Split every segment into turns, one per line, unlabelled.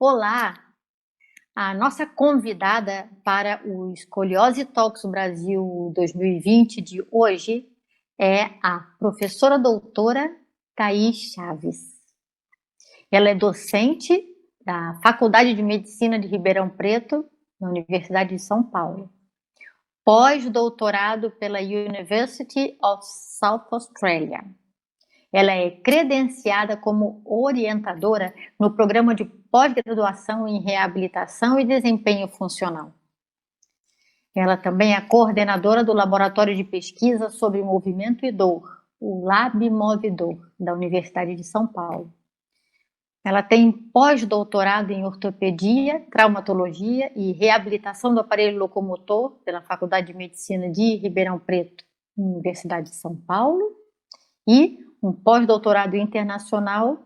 Olá, a nossa convidada para o Escoliose Talks Brasil 2020 de hoje é a professora doutora Thaís Chaves. Ela é docente da Faculdade de Medicina de Ribeirão Preto, na Universidade de São Paulo. Pós-doutorado pela University of South Australia. Ela é credenciada como orientadora no programa de pós-graduação em reabilitação e desempenho funcional. Ela também é coordenadora do Laboratório de Pesquisa sobre Movimento e Dor, o LabMovidor, da Universidade de São Paulo. Ela tem pós-doutorado em ortopedia, traumatologia e reabilitação do aparelho locomotor pela Faculdade de Medicina de Ribeirão Preto, Universidade de São Paulo, e um pós-doutorado internacional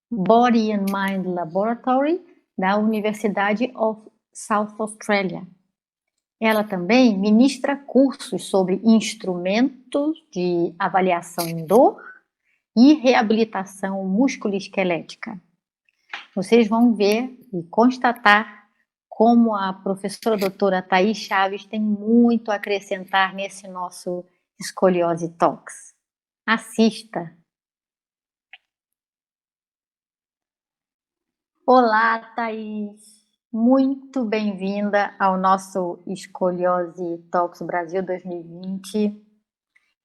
Body and Mind Laboratory da Universidade of South Australia. Ela também ministra cursos sobre instrumentos de avaliação em dor e reabilitação musculoesquelética. Vocês vão ver e constatar como a professora doutora Thaís Chaves tem muito a acrescentar nesse nosso Escoliose Talks. Assista! Olá, Thaís! Muito bem-vinda ao nosso Escoliose Talks Brasil 2020.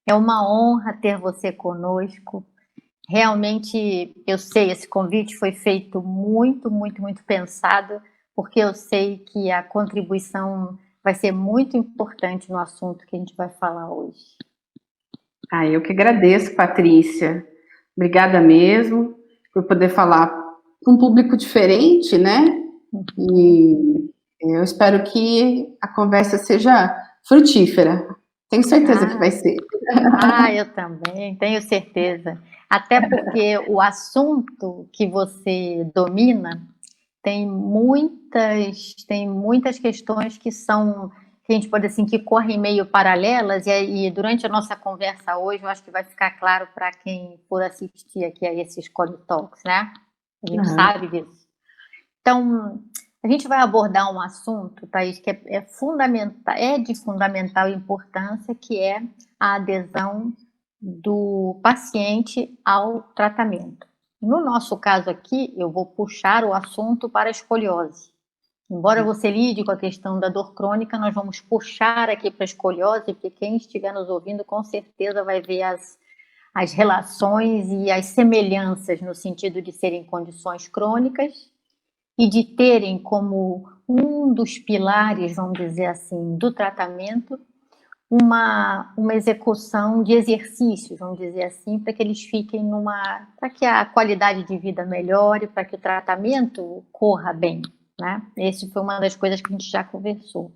É uma honra ter você conosco. Realmente, eu sei, esse convite foi feito muito pensado, porque eu sei que a contribuição vai ser muito importante no assunto que a gente vai falar hoje.
Eu que agradeço, Patrícia. Obrigada mesmo por poder falar com um público diferente, né? E eu espero que a conversa seja frutífera. Tenho certeza que vai ser.
Eu também, tenho certeza. Até porque o assunto que você domina tem muitas questões que são, que a gente pode assim, que correm meio paralelas, e durante a nossa conversa hoje, eu acho que vai ficar claro para quem for assistir aqui a esse Escolhe Talks, né? A gente sabe disso. Então, a gente vai abordar um assunto, Thaís, que é fundamental, é de fundamental importância, que é a adesão do paciente ao tratamento. No nosso caso aqui, eu vou puxar o assunto para a escoliose. Embora você lide com a questão da dor crônica, nós vamos puxar aqui para a escoliose, porque quem estiver nos ouvindo com certeza vai ver as relações e as semelhanças no sentido de serem condições crônicas e de terem como um dos pilares, vamos dizer assim, do tratamento, uma execução de exercícios, vamos dizer assim, para que eles fiquem para que a qualidade de vida melhore, para que o tratamento corra bem, né? Essa foi uma das coisas que a gente já conversou.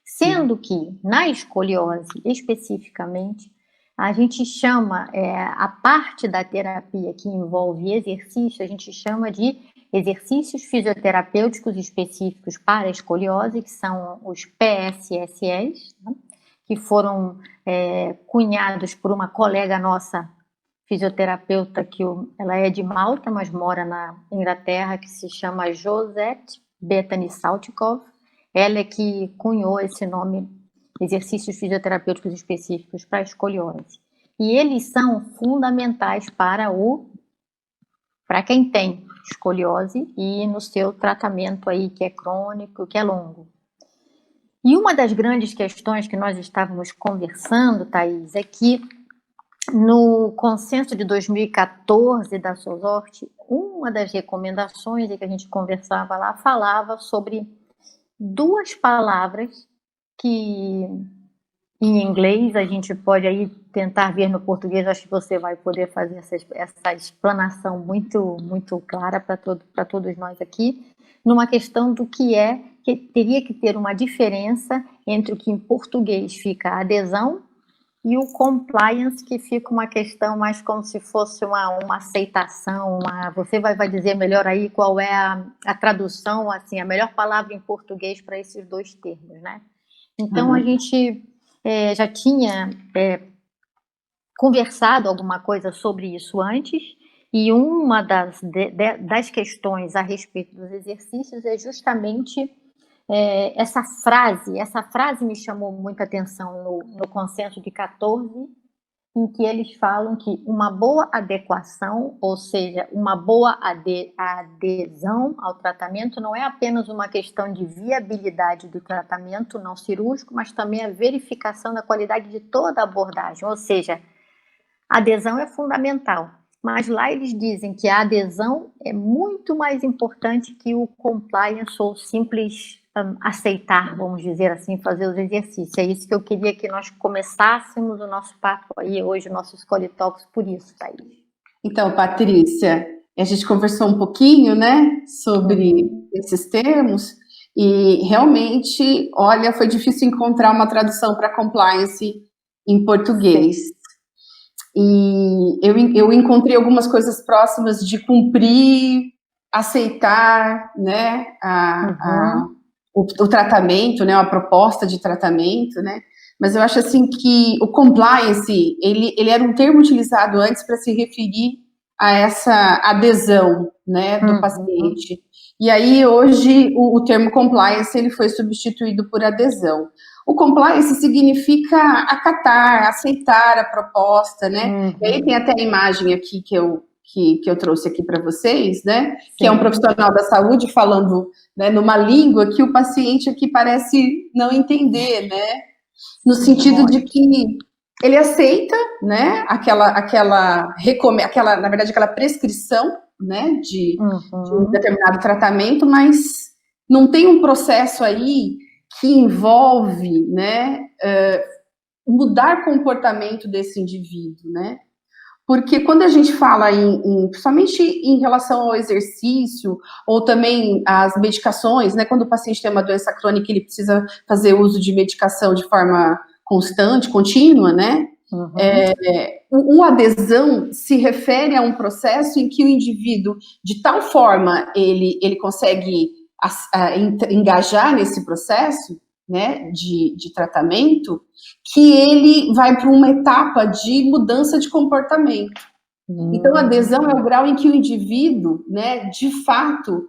Sendo que, na escoliose, especificamente, a gente chama, a parte da terapia que envolve exercício, a gente chama de exercícios fisioterapêuticos específicos para a escoliose, que são os PSSEs, né? Que foram cunhados por uma colega nossa, fisioterapeuta, ela é de Malta, mas mora na Inglaterra, que se chama Josette Bethany Saltykov. Ela é que cunhou esse nome, exercícios fisioterapêuticos específicos para a escoliose. E eles são fundamentais para quem tem escoliose e no seu tratamento aí, que é crônico, que é longo. E uma das grandes questões que nós estávamos conversando, Thaís, é que no consenso de 2014 da SOSORT, uma das recomendações que a gente conversava lá falava sobre duas palavras que em inglês a gente pode aí tentar ver no português, acho que você vai poder fazer essa explanação muito clara para todos nós aqui, numa questão do que teria que ter uma diferença entre o que em português fica a adesão e o compliance, que fica uma questão mais como se fosse uma aceitação, você vai dizer melhor aí qual é a tradução, assim, a melhor palavra em português para esses dois termos, né? Então, a gente já tinha conversado alguma coisa sobre isso antes, E uma das questões a respeito dos exercícios é justamente essa frase me chamou muita atenção no consenso de 14, em que eles falam que uma boa adequação, ou seja, uma boa adesão ao tratamento não é apenas uma questão de viabilidade do tratamento não cirúrgico, mas também a verificação da qualidade de toda a abordagem, ou seja, a adesão é fundamental. Mas lá eles dizem que a adesão é muito mais importante que o compliance ou simples aceitar, vamos dizer assim, fazer os exercícios. É isso que eu queria que nós começássemos o nosso papo aí hoje, o nosso Escolhe Talks, por isso, Thaís.
Então, Patrícia, a gente conversou um pouquinho, né, sobre esses termos, e realmente, olha, foi difícil encontrar uma tradução para compliance em português. E eu encontrei algumas coisas próximas de cumprir, aceitar, né, o tratamento, né, a proposta de tratamento, né, mas eu acho assim que o compliance, ele era um termo utilizado antes para se referir a essa adesão, né, do paciente. E aí, hoje, o termo compliance, ele foi substituído por adesão. O compliance significa acatar, aceitar a proposta, né? E aí tem até a imagem aqui que eu trouxe aqui para vocês, né? Sim. Que é um profissional da saúde falando, né, numa língua que o paciente aqui parece não entender, né? No sentido de que ele aceita, né, aquela prescrição, né, de um determinado tratamento, mas não tem um processo aí que envolve, né, mudar comportamento desse indivíduo, né? Porque quando a gente fala principalmente em relação ao exercício, ou também as medicações, né, quando o paciente tem uma doença crônica, ele precisa fazer uso de medicação de forma constante, contínua, né? O adesão se refere a um processo em que o indivíduo, de tal forma, ele consegue engajar nesse processo, né, de tratamento, que ele vai para uma etapa de mudança de comportamento. Então, a adesão é o grau em que o indivíduo, né, de fato,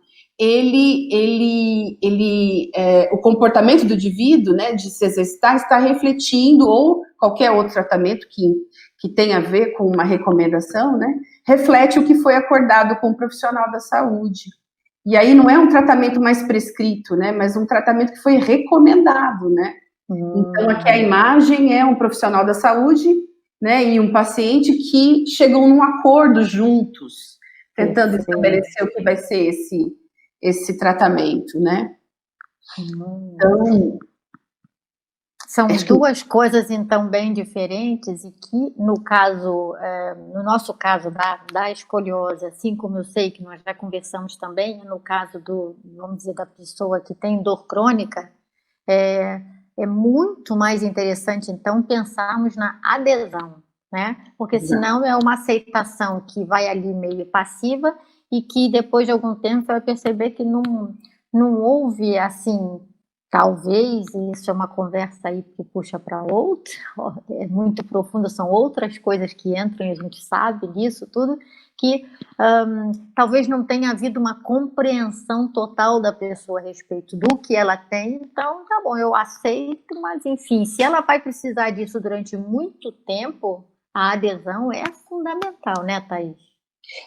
o comportamento do indivíduo, né, de se exercitar, está refletindo, ou qualquer outro tratamento que tenha a ver com uma recomendação, né, reflete o que foi acordado com o profissional da saúde. E aí não é um tratamento mais prescrito, né, mas um tratamento que foi recomendado, né. Então, aqui a imagem é um profissional da saúde, né, e um paciente que chegam num acordo juntos, tentando estabelecer o que vai ser esse tratamento, né. Então,
são duas coisas, então, bem diferentes, e que, no nosso caso da escoliose, assim como eu sei que nós já conversamos também, no caso vamos dizer, da pessoa que tem dor crônica, é muito mais interessante, então, pensarmos na adesão, né? Porque senão é uma aceitação que vai ali meio passiva e que depois de algum tempo vai perceber que não houve, assim, talvez, e isso é uma conversa aí que puxa para outra, é muito profunda, são outras coisas que entram e a gente sabe disso tudo, que talvez não tenha havido uma compreensão total da pessoa a respeito do que ela tem. Então, tá bom, eu aceito, mas enfim, se ela vai precisar disso durante muito tempo, a adesão é fundamental, né, Thaís?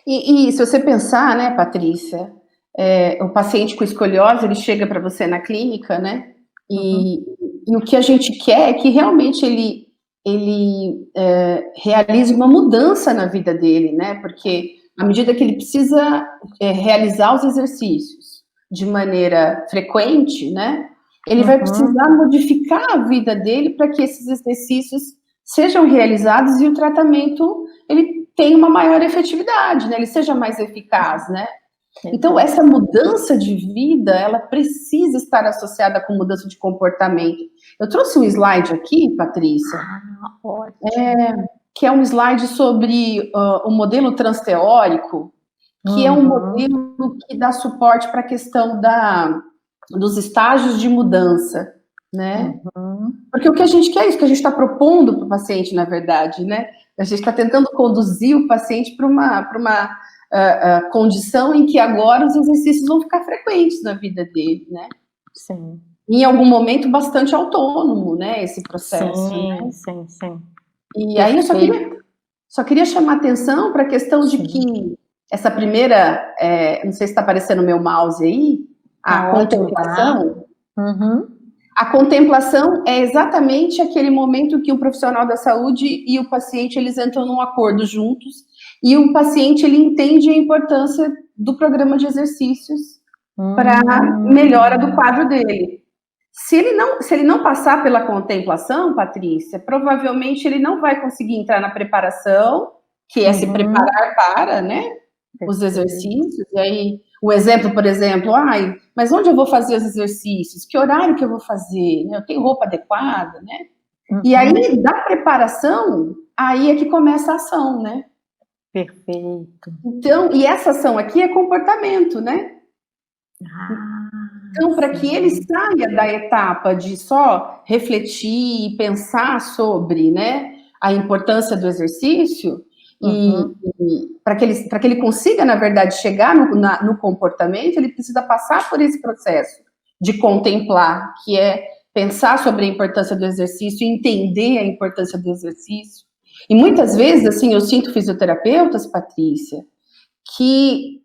E se você pensar, né, Patrícia, o paciente com escoliose, ele chega para você na clínica, né, e o que a gente quer é que realmente ele realize uma mudança na vida dele, né, porque à medida que ele precisa realizar os exercícios de maneira frequente, né, ele vai precisar modificar a vida dele para que esses exercícios sejam realizados e o tratamento, ele tenha uma maior efetividade, né, ele seja mais eficaz, né. Então, essa mudança de vida, ela precisa estar associada com mudança de comportamento. Eu trouxe um slide aqui, Patrícia, que é um slide sobre o modelo transteórico, que é um modelo que dá suporte para a questão dos estágios de mudança, né? Porque o que a gente quer é isso, que a gente está propondo para o paciente, na verdade, né? A gente está tentando conduzir o paciente para uma condição em que agora os exercícios vão ficar frequentes na vida dele, né?
Sim.
Em algum momento bastante autônomo, né, esse processo.
Sim,
né?
sim.
E aí eu só queria chamar atenção para a questão de que essa primeira, não sei se está aparecendo o meu mouse aí, a contemplação. A contemplação é exatamente aquele momento que o profissional da saúde e o paciente, eles entram num acordo juntos, e o paciente, ele entende a importância do programa de exercícios para a melhora do quadro dele. Se ele não passar pela contemplação, Patrícia, provavelmente ele não vai conseguir entrar na preparação, que é se preparar para, né, os exercícios. E aí, um exemplo, por exemplo, mas onde eu vou fazer os exercícios? Que horário que eu vou fazer? Eu tenho roupa adequada, né? E aí, da preparação, aí é que começa a ação, né?
Perfeito.
Então, e essa ação aqui é comportamento, né? Então, para que ele saia da etapa de só refletir e pensar sobre, né, a importância do exercício, e para que ele consiga, na verdade, chegar no comportamento, ele precisa passar por esse processo de contemplar, que é pensar sobre a importância do exercício, entender a importância do exercício. E muitas vezes, assim, eu sinto fisioterapeutas, Patrícia, que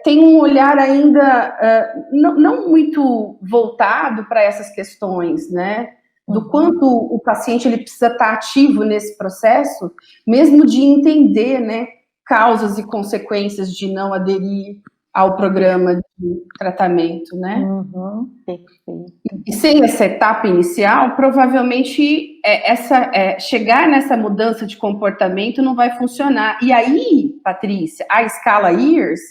tem um olhar ainda não muito voltado para essas questões, né? Do quanto o paciente ele precisa estar ativo nesse processo, mesmo de entender, né, causas e consequências de não aderir ao programa de tratamento, né?
Perfeito.
E sem essa etapa inicial, provavelmente chegar nessa mudança de comportamento não vai funcionar. E aí, Patrícia, a escala EARS,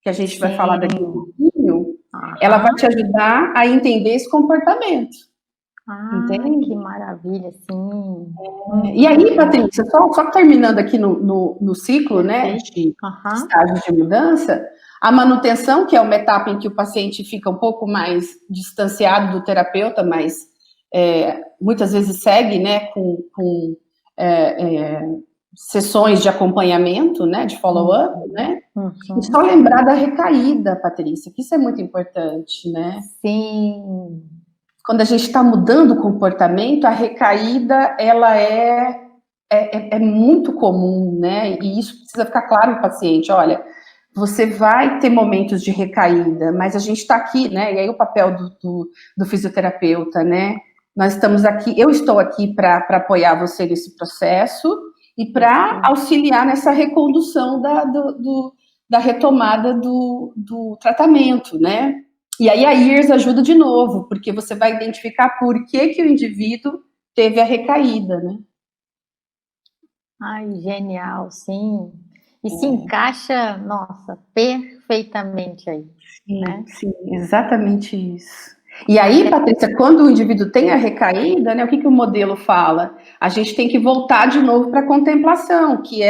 que a gente vai falar daqui um pouquinho, ela vai te ajudar a entender esse comportamento.
Entende? Que maravilha, sim.
E aí, Patrícia, só terminando aqui no ciclo, né, de estágios de mudança, a manutenção, que é uma etapa em que o paciente fica um pouco mais distanciado do terapeuta, mas muitas vezes segue, né, com sessões de acompanhamento, né, de follow-up, né? E só lembrar da recaída, Patrícia, que isso é muito importante, né?
Sim.
Quando a gente está mudando o comportamento, a recaída, ela é muito comum, né? E isso precisa ficar claro para o paciente. Olha, você vai ter momentos de recaída, mas a gente está aqui, né? E aí o papel do fisioterapeuta, né? Nós estamos aqui, eu estou aqui para apoiar você nesse processo e para auxiliar nessa recondução da retomada do tratamento, né? E aí a EARS ajuda de novo, porque você vai identificar por que o indivíduo teve a recaída, né?
Ai, genial, sim. E se encaixa, nossa, perfeitamente aí.
Sim,
né?
Sim, exatamente isso. E aí, Patrícia, quando o indivíduo tem a recaída, né, o que o modelo fala? A gente tem que voltar de novo para a contemplação, que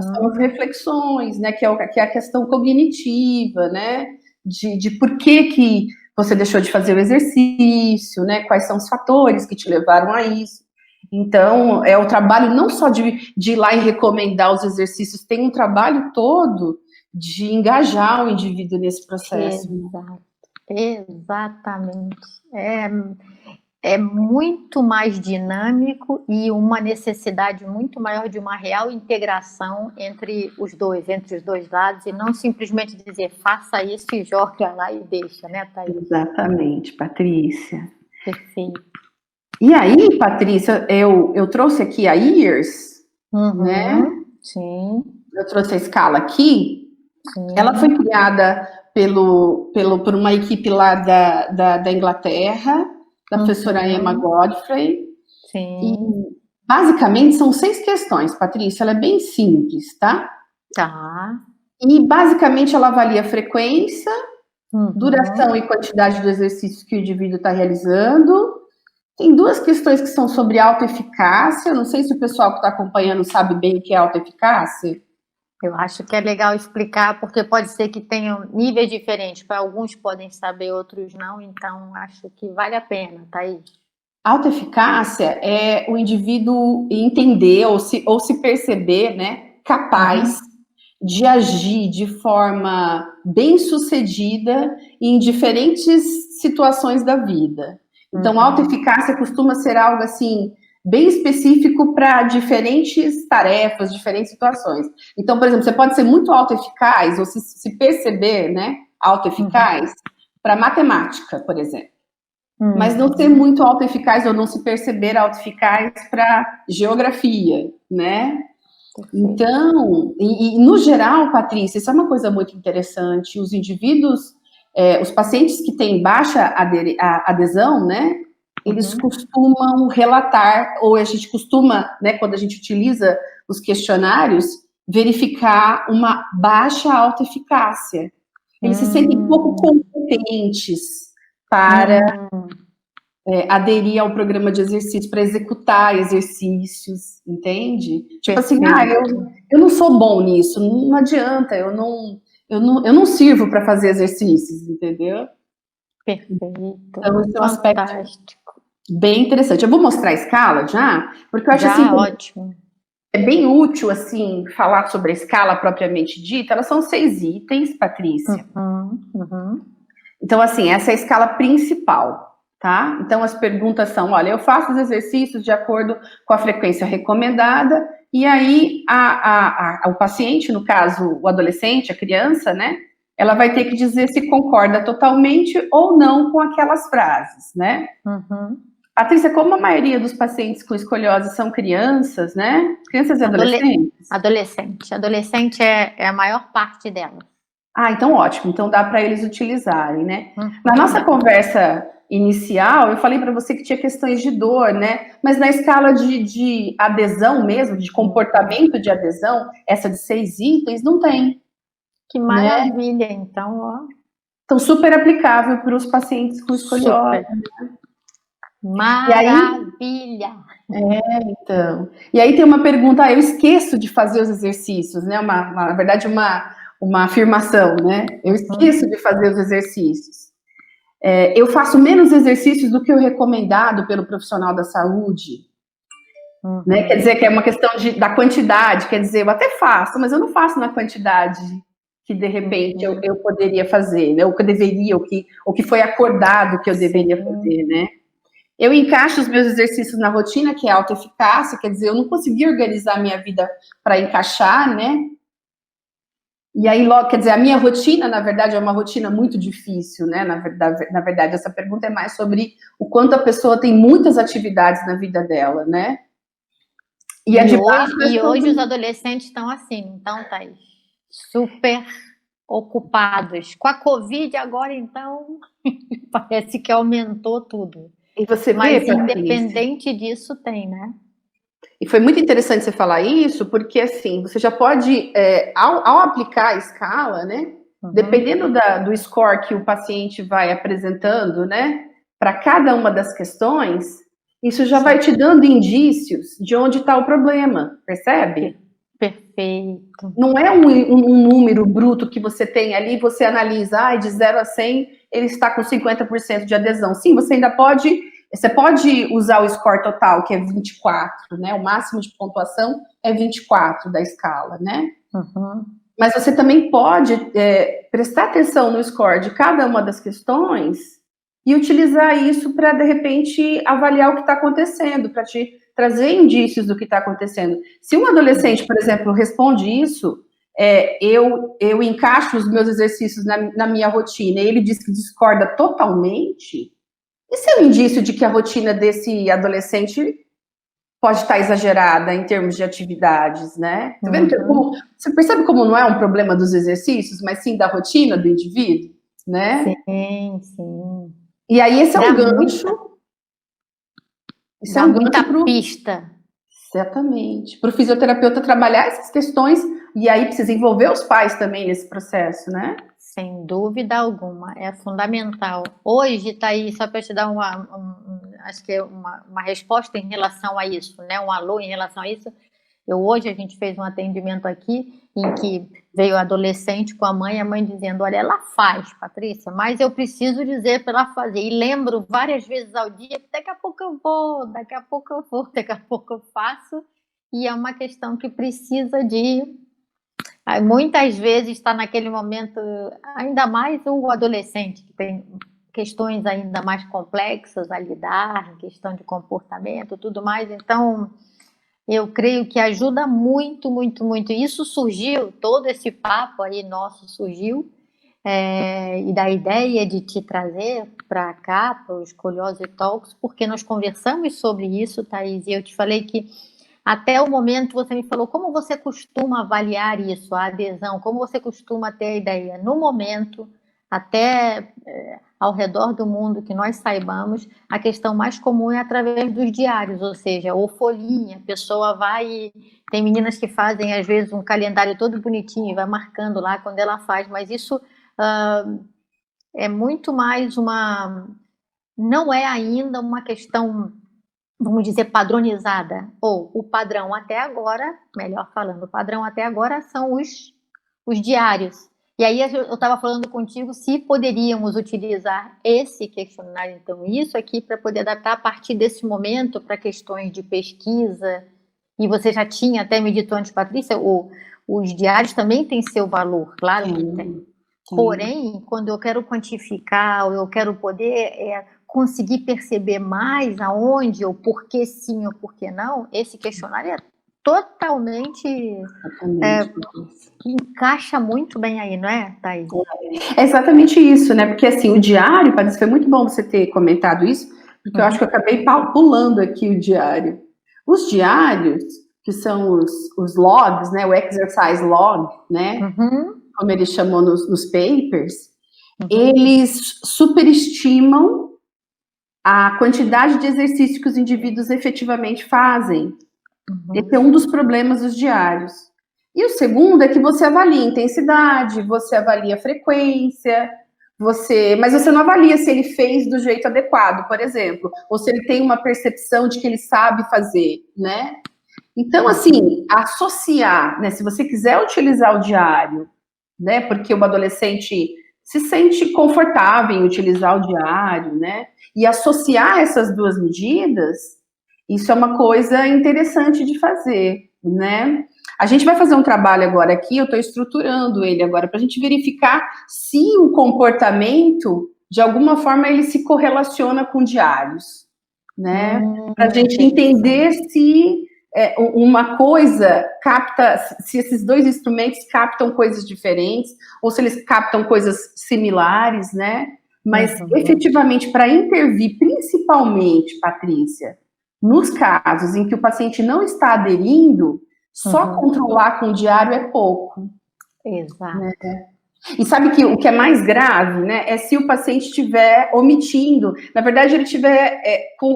são as reflexões, né, que é a questão cognitiva, né, de por que você deixou de fazer o exercício, né, quais são os fatores que te levaram a isso. Então, é o trabalho não só de ir lá e recomendar os exercícios, tem um trabalho todo de engajar o indivíduo nesse processo.
Exato. Exatamente. É muito mais dinâmico e uma necessidade muito maior de uma real integração entre os dois lados, e não simplesmente dizer faça isso e joga lá e deixa, né, Thaís?
Exatamente, Patrícia.
Perfeito.
E aí, Patrícia, eu trouxe aqui a EARS, né?
Sim.
Eu trouxe a escala aqui.
Sim.
Ela foi criada por uma equipe lá da Inglaterra, da professora Emma Godfrey.
Sim.
E, basicamente, são 6 questões, Patrícia. Ela é bem simples, tá?
Tá.
E, basicamente, ela avalia a frequência, duração e quantidade do exercício que o indivíduo está realizando. Tem 2 questões que são sobre autoeficácia. Não sei se o pessoal que está acompanhando sabe bem o que é autoeficácia.
Eu acho que é legal explicar, porque pode ser que tenham níveis diferentes. Para alguns podem saber, outros não. Então, acho que vale a pena, Thaís.
Autoeficácia é o indivíduo entender ou se perceber, né, capaz de agir de forma bem-sucedida em diferentes situações da vida. Então, autoeficácia costuma ser algo assim bem específico para diferentes tarefas, diferentes situações. Então, por exemplo, você pode ser muito autoeficaz ou se perceber, né, autoeficaz para matemática, por exemplo. Mas não ser muito autoeficaz ou não se perceber autoeficaz para geografia, né? Então, no geral, Patrícia, isso é uma coisa muito interessante. Os indivíduos, os pacientes que têm baixa adesão, né? Eles costumam relatar, ou a gente costuma, né, quando a gente utiliza os questionários, verificar uma baixa autoeficácia. Eles se sentem pouco competentes para aderir ao programa de exercício, para executar exercícios, entende? Tipo assim, eu não sou bom nisso, não adianta, eu não sirvo para fazer exercícios, entendeu?
Perfeito.
Então, esse é um aspecto bem interessante. Eu vou mostrar a escala já, porque eu acho assim,
ótimo.
É bem útil, assim, falar sobre a escala propriamente dita. Elas são 6 itens, Patrícia. Então, assim, essa é a escala principal, tá? Então, as perguntas são, olha, eu faço os exercícios de acordo com a frequência recomendada, e aí o paciente, no caso, o adolescente, a criança, né? Ela vai ter que dizer se concorda totalmente ou não com aquelas frases, né? Patrícia, como a maioria dos pacientes com escoliose são crianças, né? Crianças e adolescentes?
Adolescente é a maior parte delas.
Então ótimo. Então dá para eles utilizarem, né? Na nossa conversa inicial, eu falei para você que tinha questões de dor, né? Mas na escala de adesão mesmo, de comportamento de adesão, essa de 6 itens, não tem.
Que maravilha, né? Então, ó.
Então, super aplicável para os pacientes com escoliose.
Maravilha!
Então. E aí tem uma pergunta, eu esqueço de fazer os exercícios, né? Na verdade, uma afirmação, né? Eu esqueço de fazer os exercícios. Eu faço menos exercícios do que o recomendado pelo profissional da saúde. Né? Quer dizer que é uma questão da quantidade, quer dizer, eu até faço, mas eu não faço na quantidade que de repente eu poderia fazer, né? O que eu deveria, o que foi acordado que eu deveria fazer, né? Eu encaixo os meus exercícios na rotina, que é autoeficácia, quer dizer, eu não consegui organizar minha vida para encaixar, né? E aí, logo, quer dizer, a minha rotina, na verdade, é uma rotina muito difícil, né? Na verdade, essa pergunta é mais sobre o quanto a pessoa tem muitas atividades na vida dela, né?
E hoje os adolescentes estão assim, então, Thaís, super ocupados. Com a Covid agora, então, parece que aumentou tudo.
E você
Mas independente disso, tem, né?
E foi muito interessante você falar isso, porque assim, você já pode, ao aplicar a escala, né? Dependendo do score que o paciente vai apresentando, né? Para cada uma das questões, isso já vai te dando indícios de onde está o problema, percebe?
Perfeito.
Não é um número bruto que você tem ali, você analisa, de 0 a 100, ele está com 50% de adesão. Sim, você pode usar o score total, que é 24, né? O máximo de pontuação é 24 da escala, né? Mas você também pode prestar atenção no score de cada uma das questões e utilizar isso para, de repente, avaliar o que está acontecendo, para te trazer indícios do que está acontecendo. Se um adolescente, por exemplo, responde isso, eu encaixo os meus exercícios na minha rotina e ele diz que discorda totalmente, esse é um indício de que a rotina desse adolescente pode estar exagerada em termos de atividades, né? Tá vendo você percebe como não é um problema dos exercícios, mas sim da rotina do indivíduo, né?
Sim.
E aí esse é um gancho.
Isso é um muita pista.
Exatamente. Para o fisioterapeuta trabalhar essas questões, e aí precisa envolver os pais também nesse processo, né?
Sem dúvida alguma, é fundamental. Hoje, tá aí, só para te dar acho que uma resposta em relação a isso, né? Um alô em relação a isso. Hoje a gente fez um atendimento aqui em que veio o adolescente com a mãe dizendo, olha, ela faz, Patrícia, mas eu preciso dizer para ela fazer. E lembro várias vezes ao dia que daqui a pouco eu vou, daqui a pouco eu vou, daqui a pouco eu faço. E é uma questão que precisa de... Muitas vezes está naquele momento, ainda mais o adolescente, que tem questões ainda mais complexas a lidar, questão de comportamento, tudo mais. Então, eu creio que ajuda muito, muito, muito. Isso surgiu, todo esse papo aí nosso surgiu, e da ideia de te trazer para cá, para o Escoliose Talks, porque nós conversamos sobre isso, Thaís, e eu te falei que até o momento você me falou como você costuma avaliar isso, a adesão, como você costuma ter a ideia. No momento, até ao redor do mundo que nós saibamos, a questão mais comum é através dos diários, ou seja, ou folhinha, a pessoa vai e tem meninas que fazem às vezes um calendário todo bonitinho e vai marcando lá quando ela faz, mas isso é muito mais não é ainda uma questão, vamos dizer, padronizada, ou o padrão até agora, melhor falando, o padrão até agora são os diários. E aí eu estava falando contigo se poderíamos utilizar esse questionário, então, isso aqui, para poder adaptar a partir desse momento para questões de pesquisa, e você já tinha até me dito antes, Patrícia, os diários também têm seu valor, claro que tem.
Sim.
Porém, quando eu quero quantificar, ou eu quero poder conseguir perceber mais aonde, ou por que sim, ou por que não, esse questionário é totalmente... encaixa muito bem aí, não é, Thaís?
É exatamente isso, né? Porque assim, o diário, Patrícia, foi muito bom você ter comentado isso, porque eu acho que eu acabei pulando aqui o diário. Os diários, que são os logs, né? O exercise log, né? Como ele chamou nos papers, eles superestimam a quantidade de exercícios que os indivíduos efetivamente fazem. Esse é um dos problemas dos diários. E o segundo é que você avalia a intensidade, você avalia a frequência, mas você não avalia se ele fez do jeito adequado, por exemplo, ou se ele tem uma percepção de que ele sabe fazer, né? Então, assim, associar, né? Se você quiser utilizar o diário, né? Porque o adolescente se sente confortável em utilizar o diário, né? E associar essas duas medidas, isso é uma coisa interessante de fazer, né? A gente vai fazer um trabalho agora aqui, eu estou estruturando ele agora, para a gente verificar se o comportamento, de alguma forma, ele se correlaciona com diários, né? Para a gente entender se uma coisa capta, se esses dois instrumentos captam coisas diferentes, ou se eles captam coisas similares, né? Mas, efetivamente, para intervir, principalmente, Patrícia, nos casos em que o paciente não está aderindo, só controlar com o diário é pouco.
Exato.
Né? E sabe que o que é mais grave, né, é se o paciente estiver omitindo, na verdade ele estiver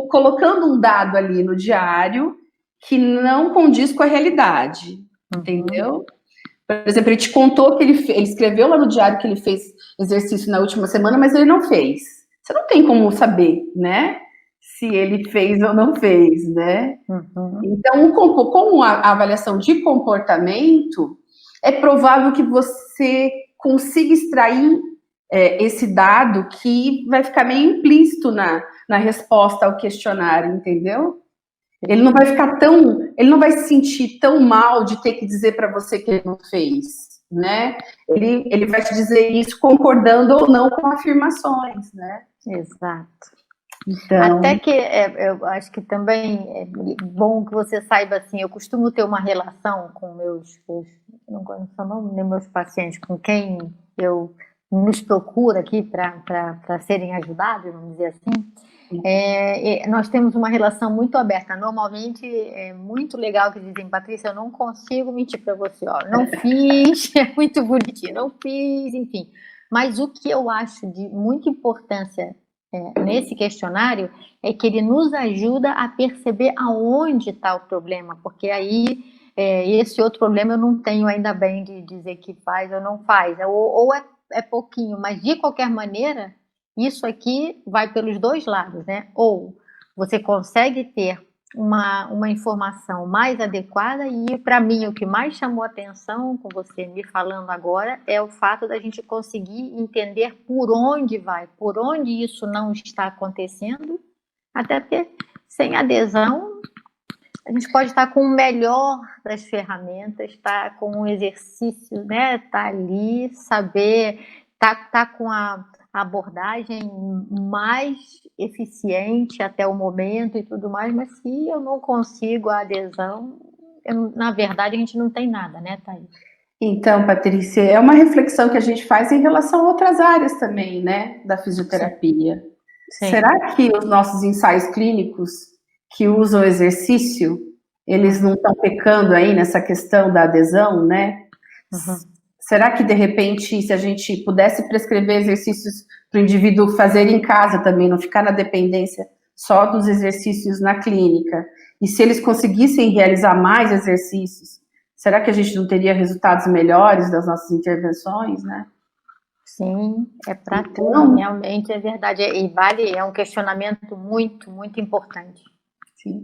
colocando um dado ali no diário que não condiz com a realidade, entendeu? Por exemplo, ele te contou que ele escreveu lá no diário que ele fez exercício na última semana, mas ele não fez. Você não tem como saber, né? Se ele fez ou não fez, né? Então, com a avaliação de comportamento, é provável que você consiga extrair esse dado que vai ficar meio implícito na resposta ao questionário, entendeu? Ele não vai se sentir tão mal de ter que dizer para você que ele não fez, né? Ele vai te dizer isso concordando ou não com afirmações, né?
Exato.
Então...
Até que eu acho que também é bom que você saiba, assim, eu costumo ter uma relação com não conheço o nome, nem meus pacientes, com quem eu nos procuro aqui para serem ajudados, vamos dizer assim. Nós temos uma relação muito aberta. Normalmente é muito legal que dizem, Patrícia, eu não consigo mentir para você, ó, não fiz, é muito bonitinho, não fiz, enfim. Mas o que eu acho de muita importância nesse questionário é que ele nos ajuda a perceber aonde está o problema, porque aí esse outro problema eu não tenho ainda bem de dizer que faz ou não faz, ou é pouquinho, mas de qualquer maneira, isso aqui vai pelos dois lados, né? Ou você consegue ter uma informação mais adequada. E para mim o que mais chamou atenção com você me falando agora é o fato da gente conseguir entender por onde vai, por onde isso não está acontecendo, até porque sem adesão a gente pode estar com o melhor das ferramentas, estar com um exercício, né? Tá ali, saber, tá com a abordagem mais eficiente até o momento e tudo mais, mas se eu não consigo a adesão, na verdade a gente não tem nada, né, Thaís?
Então, Patrícia, é uma reflexão que a gente faz em relação a outras áreas também, né, da fisioterapia.
Sim.
Será que os nossos ensaios clínicos que usam exercício, eles não estão pecando aí nessa questão da adesão, né?
Uhum.
Será que, de repente, se a gente pudesse prescrever exercícios para o indivíduo fazer em casa também, não ficar na dependência só dos exercícios na clínica, e se eles conseguissem realizar mais exercícios, será que a gente não teria resultados melhores das nossas intervenções, né?
Sim, é para tudo, realmente é verdade. E é um questionamento muito, muito importante.
Sim.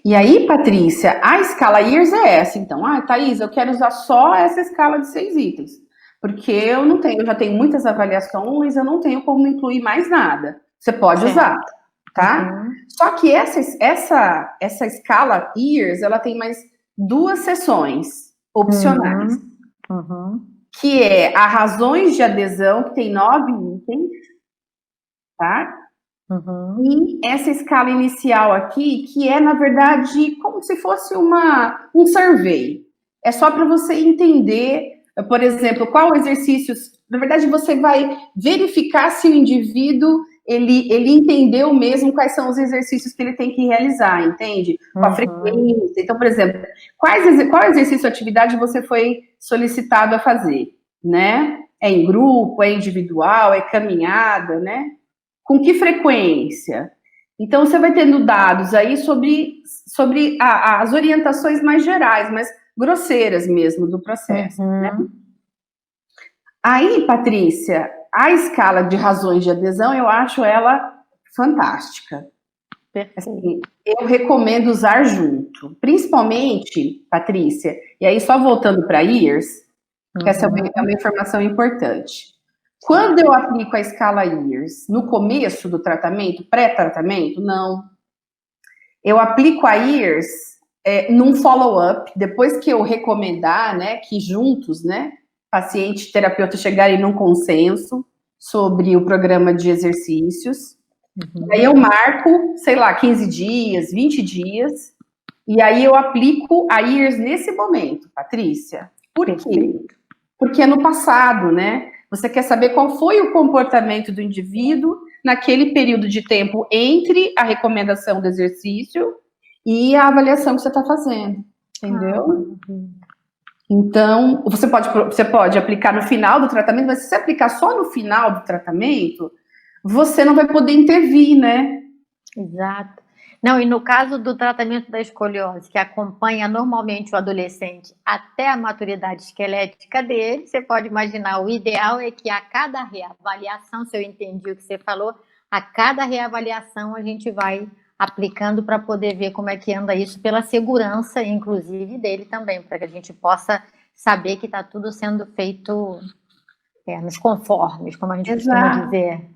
E aí, Patrícia, a escala Years é essa, então. Thaís, eu quero usar só essa escala de 6 itens, porque eu já tenho muitas avaliações, eu não tenho como incluir mais nada. Você pode usar, tá?
Uhum.
Só que essa escala Years, ela tem mais 2 sessões opcionais, que é a razões de adesão, que tem 9 itens, tá? E essa escala inicial aqui, que é, na verdade, como se fosse um survey. É só para você entender, por exemplo, qual exercícios... Na verdade, você vai verificar se o indivíduo, ele entendeu mesmo quais são os exercícios que ele tem que realizar, entende? Com a frequência. Então, por exemplo, qual exercício ou atividade você foi solicitado a fazer, né? É em grupo, é individual, é caminhada, né? Com que frequência? Então, você vai tendo dados aí sobre as orientações mais gerais, mais grosseiras mesmo do processo. Né? Aí, Patrícia, a escala de razões de adesão, eu acho ela fantástica. Assim, eu recomendo usar junto. Principalmente, Patrícia, e aí só voltando para Years, que essa é uma informação importante. Quando eu aplico a escala Years no começo do tratamento, pré-tratamento, não. Eu aplico a Years num follow-up, depois que eu recomendar, né, que juntos, né, paciente e terapeuta chegarem num consenso sobre o programa de exercícios. Aí eu marco, sei lá, 15 dias, 20 dias, e aí eu aplico a Years nesse momento, Patrícia. Por quê? Porque é no passado, né? Você quer saber qual foi o comportamento do indivíduo naquele período de tempo entre a recomendação do exercício e a avaliação que você está fazendo, entendeu? Então, você pode aplicar no final do tratamento, mas se você aplicar só no final do tratamento, você não vai poder intervir, né?
Exato. Não, e no caso do tratamento da escoliose, que acompanha normalmente o adolescente até a maturidade esquelética dele, você pode imaginar, o ideal é que a cada reavaliação, se eu entendi o que você falou, a cada reavaliação a gente vai aplicando para poder ver como é que anda isso, pela segurança, inclusive, dele também, para que a gente possa saber que está tudo sendo feito nos conformes, como a gente costuma dizer.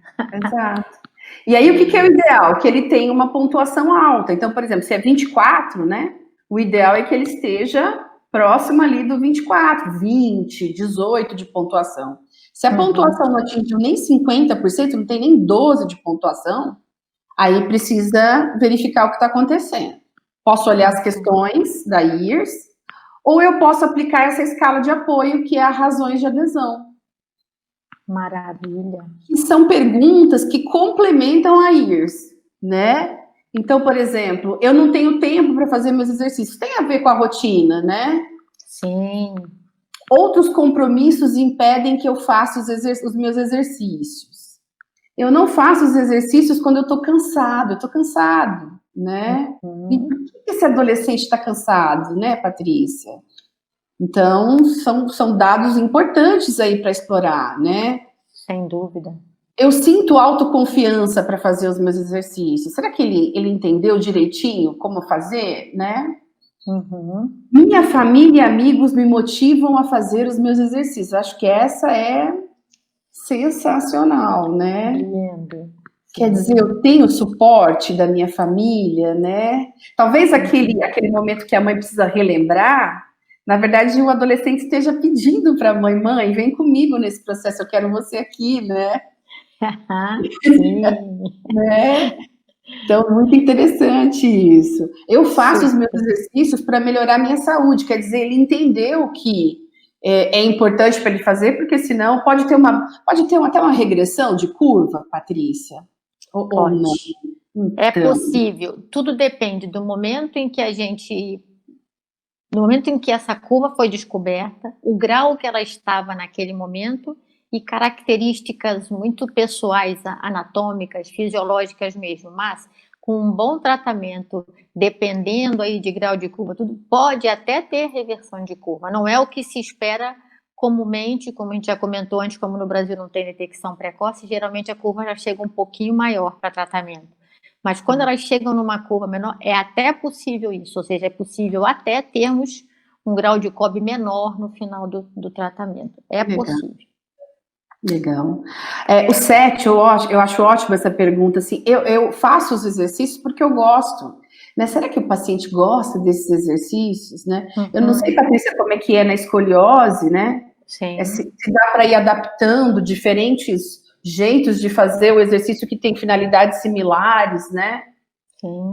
Exato. E aí, o que é o ideal? Que ele tenha uma pontuação alta. Então, por exemplo, se é 24, né? O ideal é que ele esteja próximo ali do 24, 20, 18 de pontuação. Se a pontuação não atingiu nem 50%, não tem nem 12 de pontuação, aí precisa verificar o que está acontecendo. Posso olhar as questões da Years, ou eu posso aplicar essa escala de apoio, que é a razões de adesão.
Maravilha.
Que são perguntas que complementam a Years, né? Então, por exemplo, eu não tenho tempo para fazer meus exercícios. Tem a ver com a rotina, né?
Sim.
Outros compromissos impedem que eu faça os meus exercícios. Eu não faço os exercícios quando eu estou cansado, né? E por que esse adolescente está cansado, né, Patrícia? Então, são dados importantes aí para explorar, né?
Sem dúvida.
eu sinto autoconfiança para fazer os meus exercícios. Será que ele entendeu direitinho como fazer, né?
Uhum.
Minha família e amigos me motivam a fazer os meus exercícios. Acho que essa é sensacional, né?
Lindo.
Quer dizer, eu tenho suporte da minha família, né? Talvez aquele momento que a mãe precisa relembrar, na verdade, o adolescente esteja pedindo para a mãe, vem comigo nesse processo, eu quero você aqui, né?
Sim.
Né? Então, muito interessante isso. Eu faço os meus
Super.
exercícios para melhorar a minha saúde, quer dizer, ele entendeu que é importante para ele fazer, porque senão pode ter até uma regressão de curva, Patrícia, ou não?
Pode. É
Então,
possível. Tudo depende do momento em que no momento em que essa curva foi descoberta, o grau que ela estava naquele momento e características muito pessoais, anatômicas, fisiológicas mesmo, mas com um bom tratamento, dependendo aí de grau de curva, tudo pode até ter reversão de curva. Não é o que se espera comumente, como a gente já comentou antes, como no Brasil não tem detecção precoce, geralmente a curva já chega um pouquinho maior para tratamento. Mas quando elas chegam numa curva menor, é até possível isso, ou seja, é possível até termos um grau de COB menor no final do tratamento. É
legal.
possível.
Legal. O 7, eu acho ótima essa pergunta. Assim, eu faço os exercícios porque eu gosto. Né? Será que o paciente gosta desses exercícios? Né? Eu não sei, Patrícia, como é que é na escoliose, né?
Sim.
Se dá para ir adaptando diferentes jeitos de fazer o exercício que tem finalidades similares, né?
Sim.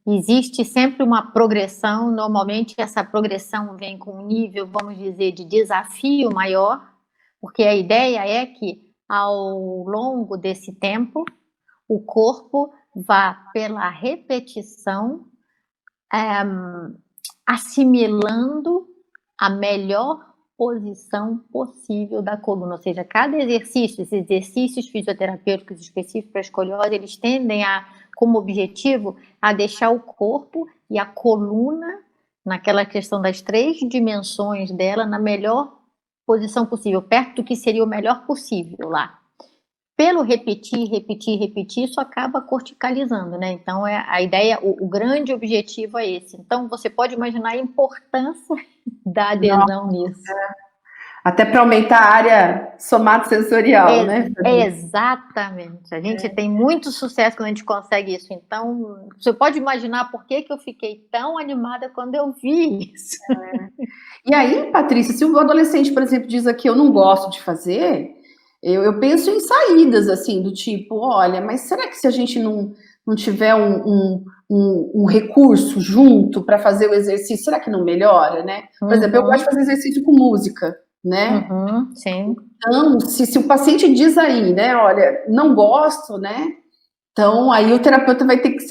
Existe sempre uma progressão, normalmente essa progressão vem com um nível, vamos dizer, de desafio maior, porque a ideia é que ao longo desse tempo o corpo vá pela repetição assimilando a melhor posição possível da coluna, ou seja, cada exercício, esses exercícios fisioterapêuticos específicos para a escoliose, eles tendem como objetivo, a deixar o corpo e a coluna, naquela questão das 3 dimensões dela, na melhor posição possível, perto do que seria o melhor possível lá. Pelo repetir, isso acaba corticalizando, né? Então, a ideia, o grande objetivo é esse. Então, você pode imaginar a importância da adesão nisso.
Até para aumentar a área somatosensorial, né?
Exatamente. A gente tem muito sucesso quando a gente consegue isso. Então, você pode imaginar por que eu fiquei tão animada quando eu vi isso.
E aí, Patrícia, se o adolescente, por exemplo, diz aqui, eu não gosto de fazer, eu penso em saídas, assim, do tipo, olha, mas será que se a gente não tiver um recurso junto para fazer o exercício, será que não melhora, né? Por exemplo, eu gosto de fazer exercício com música, né?
Sim.
Então, se o paciente diz aí, né, olha, não gosto, né? Então, aí o fisioterapeuta vai ter que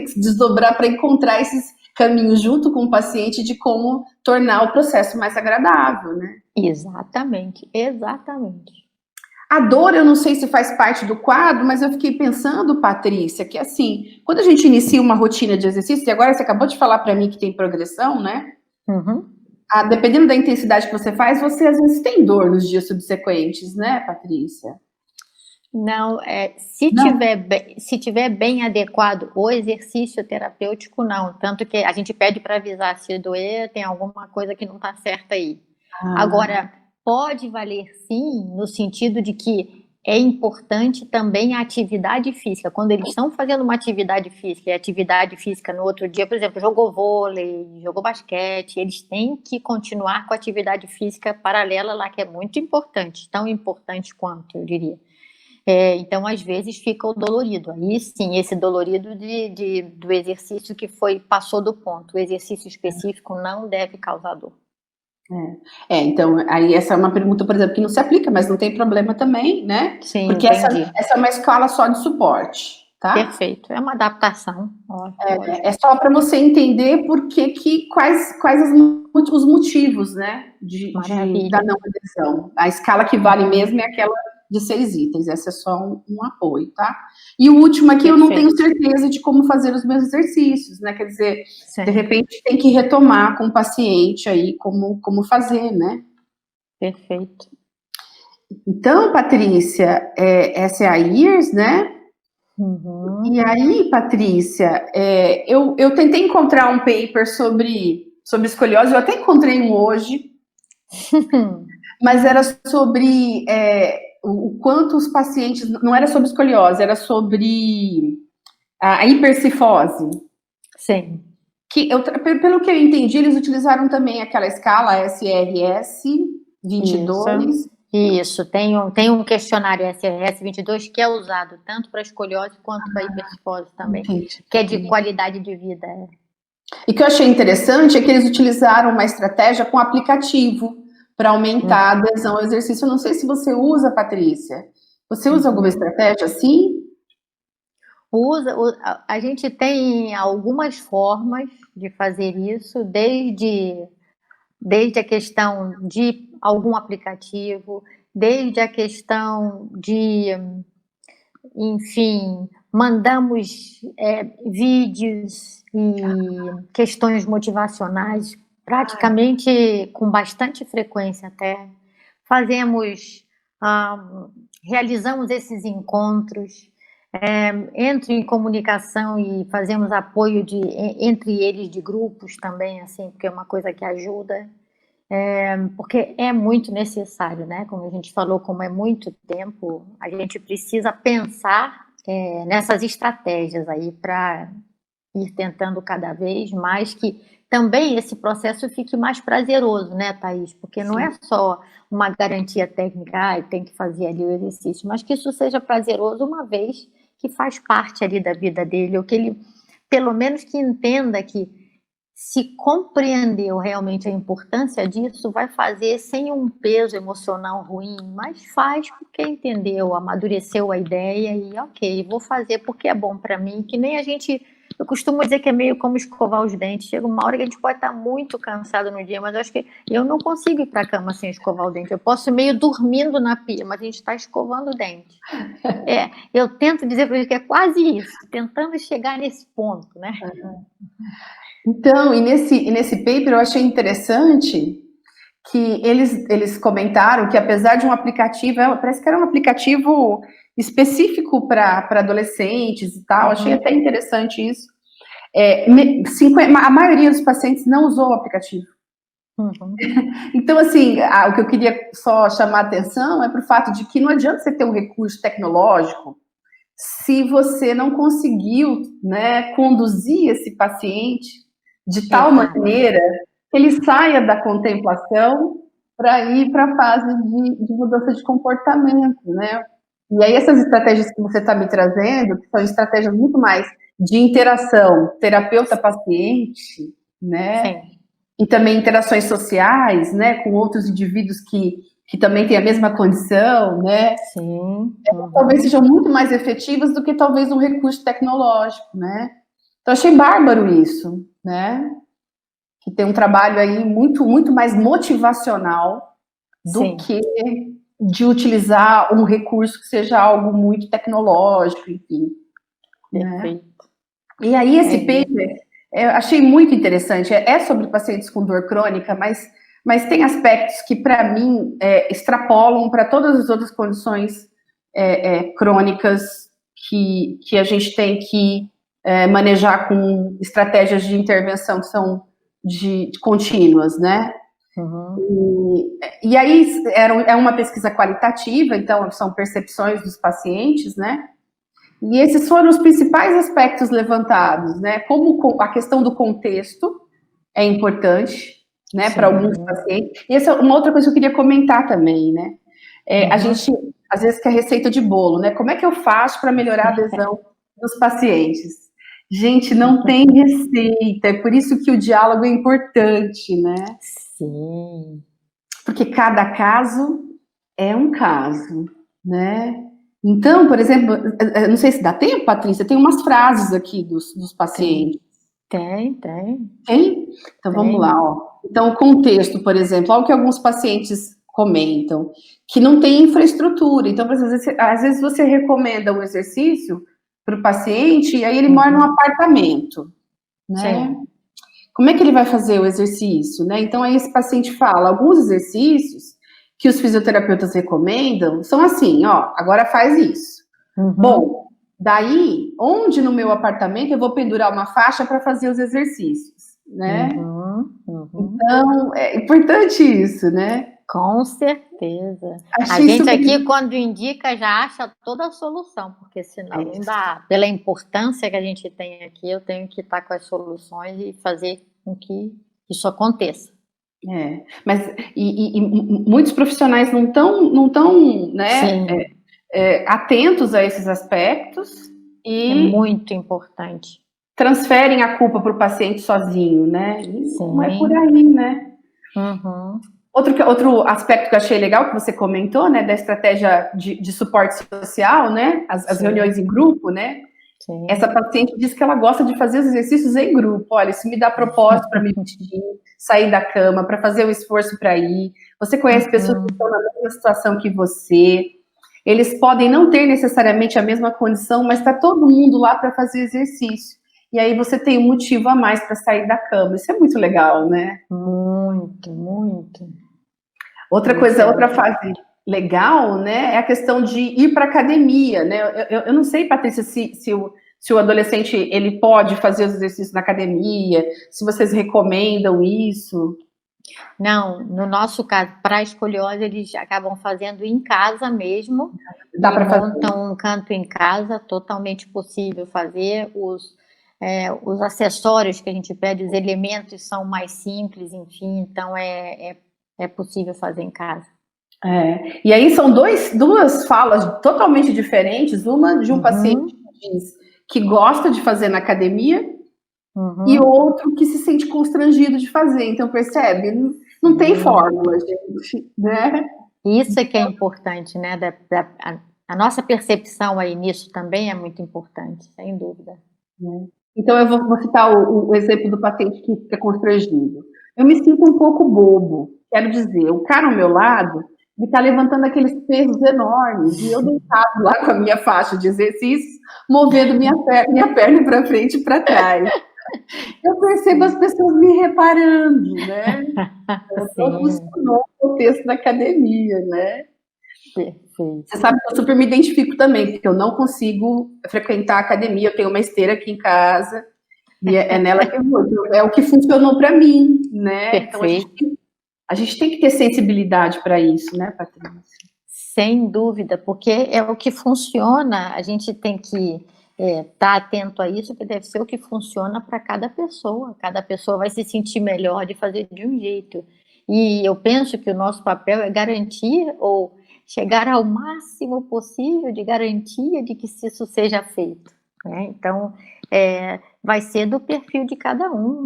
se desdobrar para encontrar esses caminhos junto com o paciente de como tornar o processo mais agradável, né?
Exatamente.
A dor, eu não sei se faz parte do quadro, mas eu fiquei pensando, Patrícia, que assim, quando a gente inicia uma rotina de exercício, e agora você acabou de falar para mim que tem progressão, né? Dependendo da intensidade que você faz, você às vezes tem dor nos dias subsequentes, né, Patrícia?
Não, se tiver bem adequado o exercício terapêutico, não. Tanto que a gente pede para avisar se doer, tem alguma coisa que não está certa aí. Agora, pode valer sim, no sentido de que é importante também a atividade física. Quando eles estão fazendo uma atividade física, e atividade física no outro dia, por exemplo, jogou vôlei, jogou basquete, eles têm que continuar com a atividade física paralela lá, que é muito importante, tão importante quanto, eu diria. Então, às vezes, fica o dolorido. Aí sim, esse dolorido do exercício que passou do ponto. O exercício específico não deve causar dor.
Então, aí essa é uma pergunta, por exemplo, que não se aplica, mas não tem problema também, né?
Sim,
porque essa é uma escala só de suporte, tá?
Perfeito, é uma adaptação.
É só para você entender quais os motivos, né, da não adesão. A escala que vale mesmo é aquela de 6 itens, essa é só um apoio, tá? E o último aqui, eu não tenho certeza de como fazer os meus exercícios, né? Quer dizer, de repente tem que retomar com o paciente aí como fazer, né?
Perfeito.
Então, Patrícia, essa é a IRS, né?
Uhum.
E aí, Patrícia, eu tentei encontrar um paper sobre escoliose, eu até encontrei um hoje, mas era sobre o quanto os pacientes, não era sobre escoliose, era sobre a hipercifose.
Sim.
Pelo que eu entendi, eles utilizaram também aquela escala SRS 22.
Isso. Tem um questionário SRS 22 que é usado tanto para escoliose quanto para hipercifose também,
Entendi.
que é de qualidade de vida.
E o que eu achei interessante é que eles utilizaram uma estratégia com aplicativo para aumentar a adesão ao exercício. Eu não sei se você usa, Patrícia. Você usa alguma estratégia assim?
A gente tem algumas formas de fazer isso, desde a questão de algum aplicativo, desde a questão de, enfim, mandamos vídeos e questões motivacionais praticamente com bastante frequência até. Realizamos esses encontros, entro em comunicação e fazemos apoio entre eles de grupos também, assim, porque é uma coisa que ajuda. Porque é muito necessário, né? Como a gente falou, como é muito tempo, a gente precisa pensar nessas estratégias aí para ir tentando cada vez mais que também esse processo fique mais prazeroso, né, Thaís? Porque não é só uma garantia técnica, tem que fazer ali o exercício, mas que isso seja prazeroso uma vez que faz parte ali da vida dele, ou que ele, pelo menos que entenda que se compreendeu realmente a importância disso, vai fazer sem um peso emocional ruim, mas faz porque entendeu, amadureceu a ideia e ok, vou fazer porque é bom para mim, que nem a gente, eu costumo dizer que é meio como escovar os dentes, chega uma hora que a gente pode estar muito cansado no dia, mas eu acho que eu não consigo ir para a cama sem escovar o dente, eu posso ir meio dormindo na pia, mas a gente está escovando o dente. Eu tento dizer para eles que é quase isso, tentando chegar nesse ponto, né?
Então, e nesse paper eu achei interessante que eles comentaram que apesar de um aplicativo, parece que era um aplicativo específico para adolescentes e tal, achei até interessante isso. A maioria dos pacientes não usou o aplicativo. Então, assim, o que eu queria só chamar a atenção é para o fato de que não adianta você ter um recurso tecnológico se você não conseguiu, né, conduzir esse paciente de tal maneira que ele saia da contemplação para ir para a fase de mudança de comportamento, né? E aí essas estratégias que você está me trazendo, que são estratégias muito mais de interação terapeuta-paciente, né?
Sim.
E também interações sociais, né, com outros indivíduos que também têm a mesma condição, né?
Sim.
Talvez sejam muito mais efetivas do que talvez um recurso tecnológico, né? Então, achei bárbaro isso, né? Que tem um trabalho aí muito, muito mais motivacional do que de utilizar um recurso que seja algo muito tecnológico, enfim.
Perfeito.
Né? E aí, esse paper, eu achei muito interessante. É sobre pacientes com dor crônica, mas tem aspectos que, para mim, extrapolam para todas as outras condições crônicas que a gente tem que manejar com estratégias de intervenção que são de contínuas, né? E aí é uma pesquisa qualitativa, então são percepções dos pacientes, né? E esses foram os principais aspectos levantados, né? Como a questão do contexto é importante, né, para alguns pacientes. E essa é uma outra coisa que eu queria comentar também, né? A gente, às vezes, quer receita de bolo, né? Como é que eu faço para melhorar a adesão dos pacientes? Gente, não tem receita, é por isso que o diálogo é importante, né?
Sim.
Porque cada caso é um caso, né? Então, por exemplo, não sei se dá tempo, Patrícia, tem umas frases aqui dos pacientes.
Tem?
Então, vamos lá, ó. Então, o contexto, por exemplo, algo que alguns pacientes comentam, que não tem infraestrutura. Então, às vezes você recomenda um exercício para o paciente e aí ele mora num apartamento, né? Sim. Como é que ele vai fazer o exercício, né? Então, aí esse paciente fala alguns exercícios que os fisioterapeutas recomendam são assim, ó, agora faz isso. Bom, daí, onde no meu apartamento eu vou pendurar uma faixa para fazer os exercícios, né? Então, é importante isso, né?
Com certeza.
Achei
A gente
super...
aqui, quando indica, já acha toda a solução, porque senão não dá. Pela importância que a gente tem aqui, eu tenho que estar com as soluções e fazer com que isso aconteça.
Mas muitos profissionais não estão, né, atentos a esses aspectos e
é muito importante.
Transferem a culpa para o paciente sozinho, né? Não é por aí, né? Outro aspecto que eu achei legal que você comentou, né, da estratégia de suporte social, né, as reuniões em grupo, né? Sim. Essa paciente diz que ela gosta de fazer os exercícios em grupo. Olha, isso me dá propósito para me vestir, sair da cama, para fazer o esforço para ir. Você conhece pessoas que estão na mesma situação que você. Eles podem não ter necessariamente a mesma condição, mas está todo mundo lá para fazer exercício. E aí você tem um motivo a mais para sair da cama. Isso é muito legal, né?
Muito, muito.
Outra fase legal, né, é a questão de ir para academia, né? Eu não sei, Patrícia, se o adolescente ele pode fazer os exercícios na academia, se vocês recomendam isso.
Não, no nosso caso, para a escoliose, eles acabam fazendo em casa mesmo.
Dá para fazer.
Montam um canto em casa, totalmente possível fazer. Os acessórios que a gente pede, os elementos são mais simples, enfim, então é possível fazer em casa.
E aí são duas falas totalmente diferentes, uma de um paciente que diz que gosta de fazer na academia e outro que se sente constrangido de fazer, então percebe? Não tem fórmula, gente, né?
Isso é que é importante, né? A nossa percepção aí nisso também é muito importante, sem dúvida.
Então eu vou citar o exemplo do paciente que fica constrangido. Eu me sinto um pouco bobo, quero dizer, o cara ao meu lado, ele está levantando aqueles pesos enormes, e eu deitado lá com a minha faixa de exercícios, movendo minha perna para frente e para trás. Eu percebo as pessoas me reparando, né? Então funcionou o contexto da academia, né?
Perfeito.
Você sabe que eu super me identifico também, porque eu não consigo frequentar a academia, eu tenho uma esteira aqui em casa, e é nela que eu vou, é o que funcionou para mim, né?
Perfeito.
Então a gente tem que ter sensibilidade para isso, né, Patrícia?
Sem dúvida, porque é o que funciona, a gente tem que estar atento a isso, que deve ser o que funciona para cada pessoa vai se sentir melhor de fazer de um jeito. E eu penso que o nosso papel é garantir ou chegar ao máximo possível de garantia de que isso seja feito, né? Então, vai ser do perfil de cada um,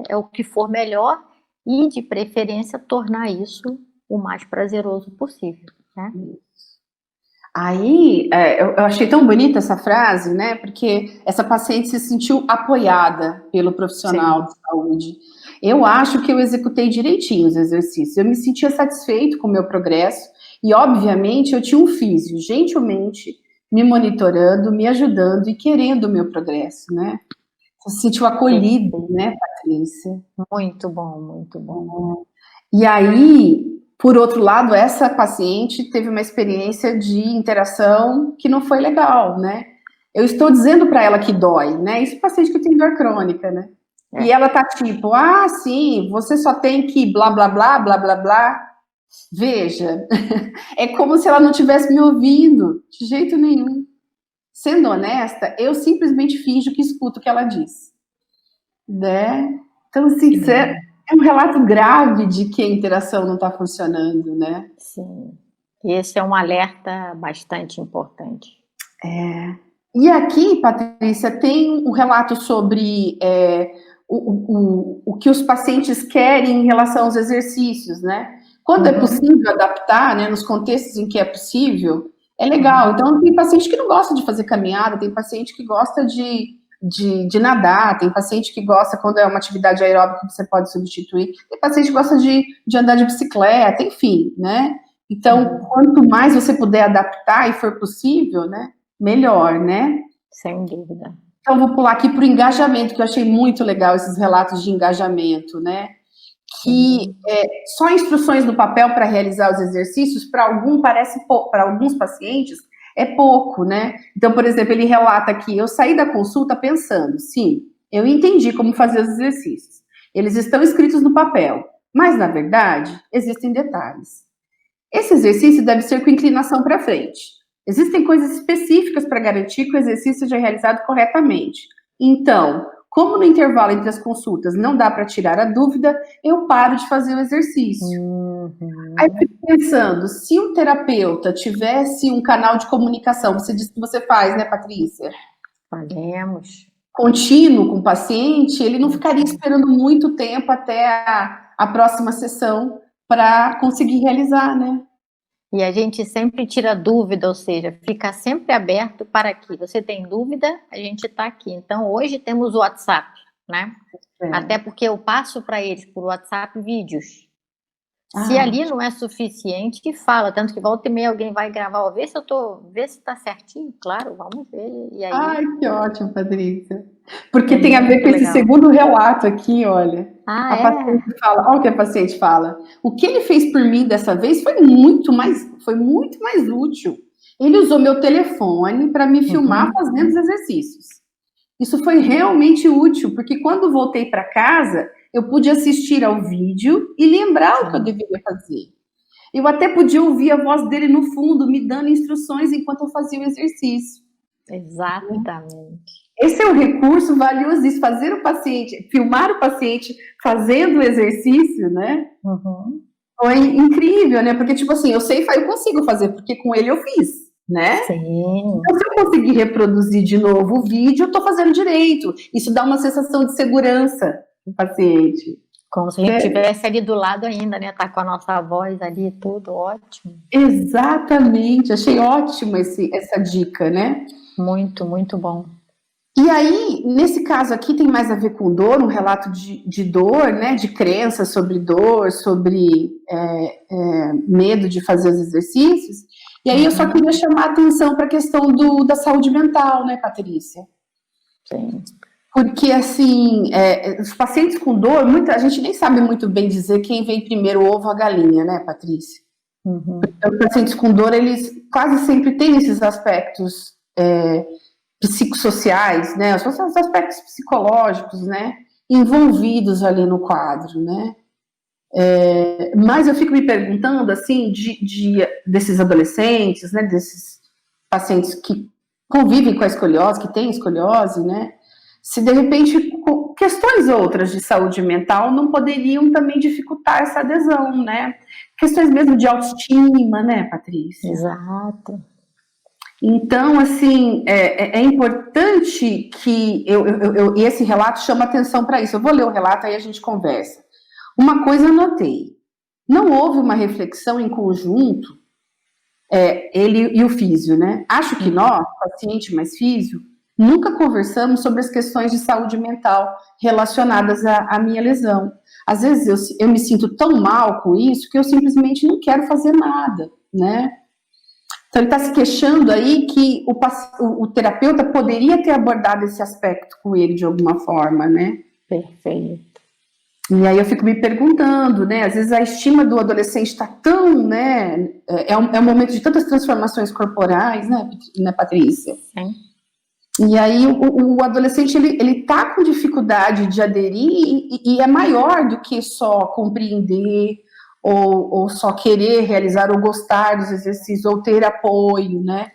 é o que for melhor e, de preferência, tornar isso o mais prazeroso possível, né?
Aí, eu achei tão bonita essa frase, né? Porque essa paciente se sentiu apoiada pelo profissional de saúde. Eu acho que eu executei direitinho os exercícios. Eu me sentia satisfeito com o meu progresso e, obviamente, eu tinha um físio gentilmente me monitorando, me ajudando e querendo o meu progresso, né? Você se sentiu acolhido, né, Patrícia?
Muito bom, muito bom.
E aí, por outro lado, essa paciente teve uma experiência de interação que não foi legal, né? Eu estou dizendo para ela que dói, né? Isso é paciente que tem dor crônica, né? E ela tá tipo, sim, você só tem que blá, blá, blá, blá, blá, blá. Veja, é como se ela não tivesse me ouvindo, de jeito nenhum. Sendo honesta, eu simplesmente finjo que escuto o que ela diz, né? Então, assim, é um relato grave de que a interação não está funcionando, né?
Sim. Esse é um alerta bastante importante.
E aqui, Patrícia, tem um relato sobre o que os pacientes querem em relação aos exercícios, né? Quando é possível adaptar, né, nos contextos em que é possível, é legal. Então, tem paciente que não gosta de fazer caminhada, tem paciente que gosta de nadar, tem paciente que gosta quando é uma atividade aeróbica que você pode substituir, tem paciente que gosta de andar de bicicleta, enfim, né? Então, quanto mais você puder adaptar e for possível, né, melhor, né?
Sem dúvida.
Então, vou pular aqui para o engajamento, que eu achei muito legal esses relatos de engajamento, né? que só instruções no papel para realizar os exercícios, para alguns pacientes, é pouco, né? Então, por exemplo, ele relata aqui, eu saí da consulta pensando, sim, eu entendi como fazer os exercícios. Eles estão escritos no papel, mas, na verdade, existem detalhes. Esse exercício deve ser com inclinação para frente. Existem coisas específicas para garantir que o exercício seja realizado corretamente. Então, como no intervalo entre as consultas não dá para tirar a dúvida, eu paro de fazer o exercício. Aí eu fico pensando, se o terapeuta tivesse um canal de comunicação, você disse que você faz, né, Patrícia?
Fazemos.
Contínuo com o paciente, ele não ficaria esperando muito tempo até a próxima sessão para conseguir realizar, né?
E a gente sempre tira dúvida, ou seja, fica sempre aberto para aqui. Você tem dúvida, a gente está aqui. Então, hoje temos o WhatsApp, né? Até porque eu passo para eles por WhatsApp vídeos. Se ali não é suficiente, fala. Tanto que volta e meia alguém vai gravar, ó, vê se está certinho. Claro, vamos ver. E aí...
Ai, que ótimo, Patrícia. Porque tem a ver com esse segundo relato aqui, olha. A paciente fala, olha o que a paciente fala. O que ele fez por mim dessa vez foi muito mais útil. Ele usou meu telefone para me filmar fazendo os exercícios. Isso foi realmente útil, porque quando voltei para casa, eu pude assistir ao vídeo e lembrar o que eu deveria fazer. Eu até podia ouvir a voz dele no fundo, me dando instruções enquanto eu fazia o exercício.
Exatamente.
Esse é um recurso valiosíssimo, fazer o paciente, filmar o paciente fazendo o exercício, né? Foi incrível, né? Porque, tipo assim, eu consigo fazer, porque com ele eu fiz, né?
Sim.
Então, se eu conseguir reproduzir de novo o vídeo, eu tô fazendo direito. Isso dá uma sensação de segurança no paciente.
Como se a gente estivesse ali do lado ainda, né? Tá com a nossa voz ali, tudo ótimo.
Exatamente, achei ótimo essa dica, né?
Muito, muito bom.
E aí, nesse caso aqui, tem mais a ver com dor, um relato de dor, né? De crença sobre dor, sobre medo de fazer os exercícios. E aí eu só queria chamar a atenção para a questão da saúde mental, né, Patrícia?
Sim. Porque,
assim, os pacientes com dor, a gente nem sabe muito bem dizer quem vem primeiro, o ovo ou a galinha, né, Patrícia? Os pacientes com dor, eles quase sempre têm esses aspectos psicossociais, né, os aspectos psicológicos, né, envolvidos ali no quadro, né? Mas eu fico me perguntando, assim, desses adolescentes, né, desses pacientes que convivem com a escoliose, que têm escoliose, né, se de repente questões outras de saúde mental não poderiam também dificultar essa adesão, né? Questões mesmo de autoestima, né, Patrícia?
Exato.
Então, assim, é importante que e esse relato chama atenção para isso. Eu vou ler o relato, aí a gente conversa. Uma coisa eu notei. Não houve uma reflexão em conjunto, ele e o físio, né? Acho que nós, paciente mais físio, nunca conversamos sobre as questões de saúde mental relacionadas à minha lesão. Às vezes eu me sinto tão mal com isso que eu simplesmente não quero fazer nada, né? Então ele está se queixando aí que o terapeuta poderia ter abordado esse aspecto com ele de alguma forma, né?
Perfeito.
E aí eu fico me perguntando, né? Às vezes a estima do adolescente está tão, né? É um momento de tantas transformações corporais, né, Patrícia?
Sim.
E aí o adolescente, ele tá com dificuldade de aderir e é maior do que só compreender ou só querer realizar ou gostar dos exercícios ou ter apoio, né?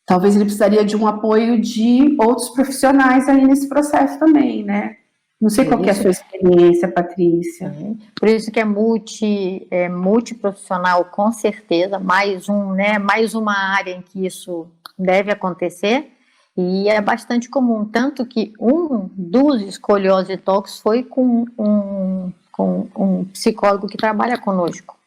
Talvez ele precisaria de um apoio de outros profissionais ali nesse processo também, né? Não sei qual que é a sua experiência, Patrícia.
Por isso que é multiprofissional, com certeza, mais uma área em que isso deve acontecer. E é bastante comum, tanto que um dos escoliose talks foi com um psicólogo que trabalha conosco.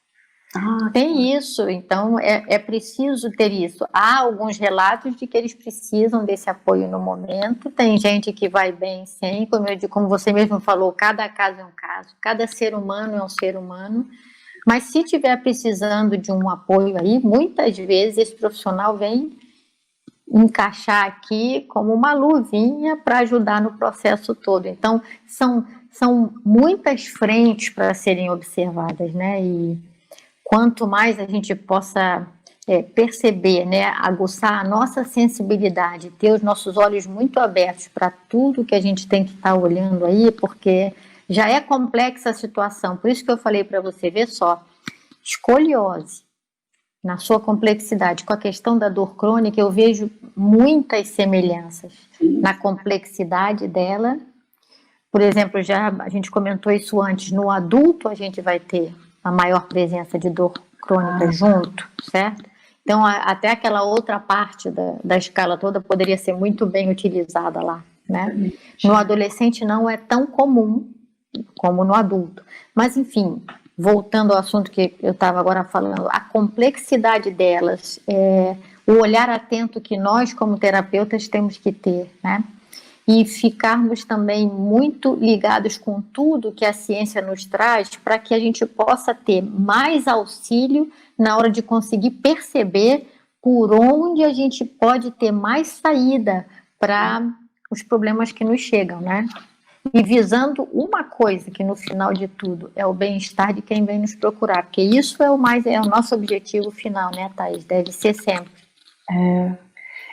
Tem isso, então é preciso ter isso. Há alguns relatos de que eles precisam desse apoio no momento, tem gente que vai bem sem, como você mesmo falou, cada caso é um caso, cada ser humano é um ser humano, mas se estiver precisando de um apoio aí, muitas vezes esse profissional vem encaixar aqui como uma luvinha para ajudar no processo todo. Então, são muitas frentes para serem observadas, né? E quanto mais a gente possa perceber, né, aguçar a nossa sensibilidade, ter os nossos olhos muito abertos para tudo que a gente tem que estar olhando aí, porque já é complexa a situação. Por isso que eu falei para você, vê só, escoliose, na sua complexidade, com a questão da dor crônica, eu vejo muitas semelhanças na complexidade dela. Por exemplo, já a gente comentou isso antes, no adulto a gente vai ter a maior presença de dor crônica junto, certo? Então, até aquela outra parte da escala toda poderia ser muito bem utilizada lá, né? No adolescente não é tão comum como no adulto. Mas, enfim, voltando ao assunto que eu estava agora falando, a complexidade delas, o olhar atento que nós, como terapeutas, temos que ter, né? E ficarmos também muito ligados com tudo que a ciência nos traz para que a gente possa ter mais auxílio na hora de conseguir perceber por onde a gente pode ter mais saída para os problemas que nos chegam, né? E visando uma coisa, que no final de tudo é o bem-estar de quem vem nos procurar, porque isso é o nosso objetivo final, né, Thaís? Deve ser sempre.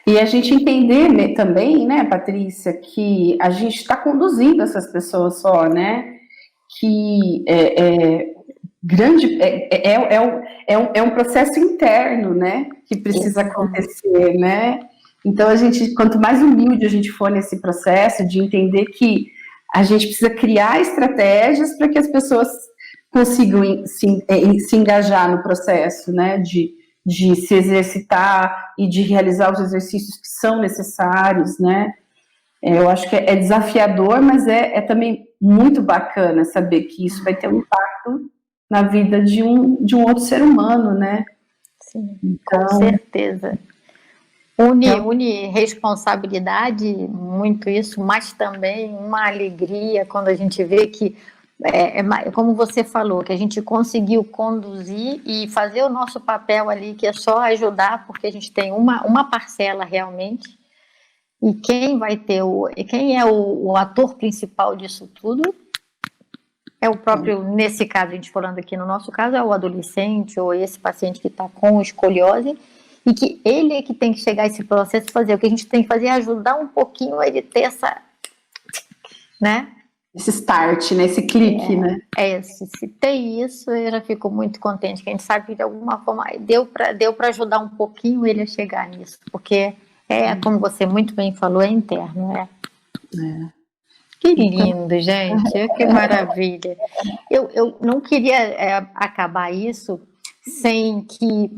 E a gente entender também, né, Patrícia, que a gente está conduzindo essas pessoas só, né? Que é um processo interno, né? Que precisa acontecer, né? Então, quanto mais humilde a gente for nesse processo de entender que a gente precisa criar estratégias para que as pessoas consigam se engajar no processo, né? De se exercitar e de realizar os exercícios que são necessários, né? Eu acho que é desafiador, mas é também muito bacana saber que isso vai ter um impacto na vida de um outro ser humano, né?
Sim, então, com certeza. Une responsabilidade, muito isso, mas também uma alegria quando a gente vê que, como você falou, que a gente conseguiu conduzir e fazer o nosso papel ali, que é só ajudar, porque a gente tem uma parcela realmente, e quem é o ator principal disso tudo é o próprio, nesse caso, a gente falando aqui no nosso caso, é o adolescente ou esse paciente que está com escoliose, e que ele é que tem que chegar a esse processo e fazer. O que a gente tem que fazer é ajudar um pouquinho ele ter essa, né?
Esse start, né? Esse clique, né?
Se tem isso, eu já fico muito contente, que a gente sabe que de alguma forma deu para ajudar um pouquinho ele a chegar nisso, porque como você muito bem falou, é interno, né? Que lindo, gente, que maravilha. Eu não queria acabar isso sem que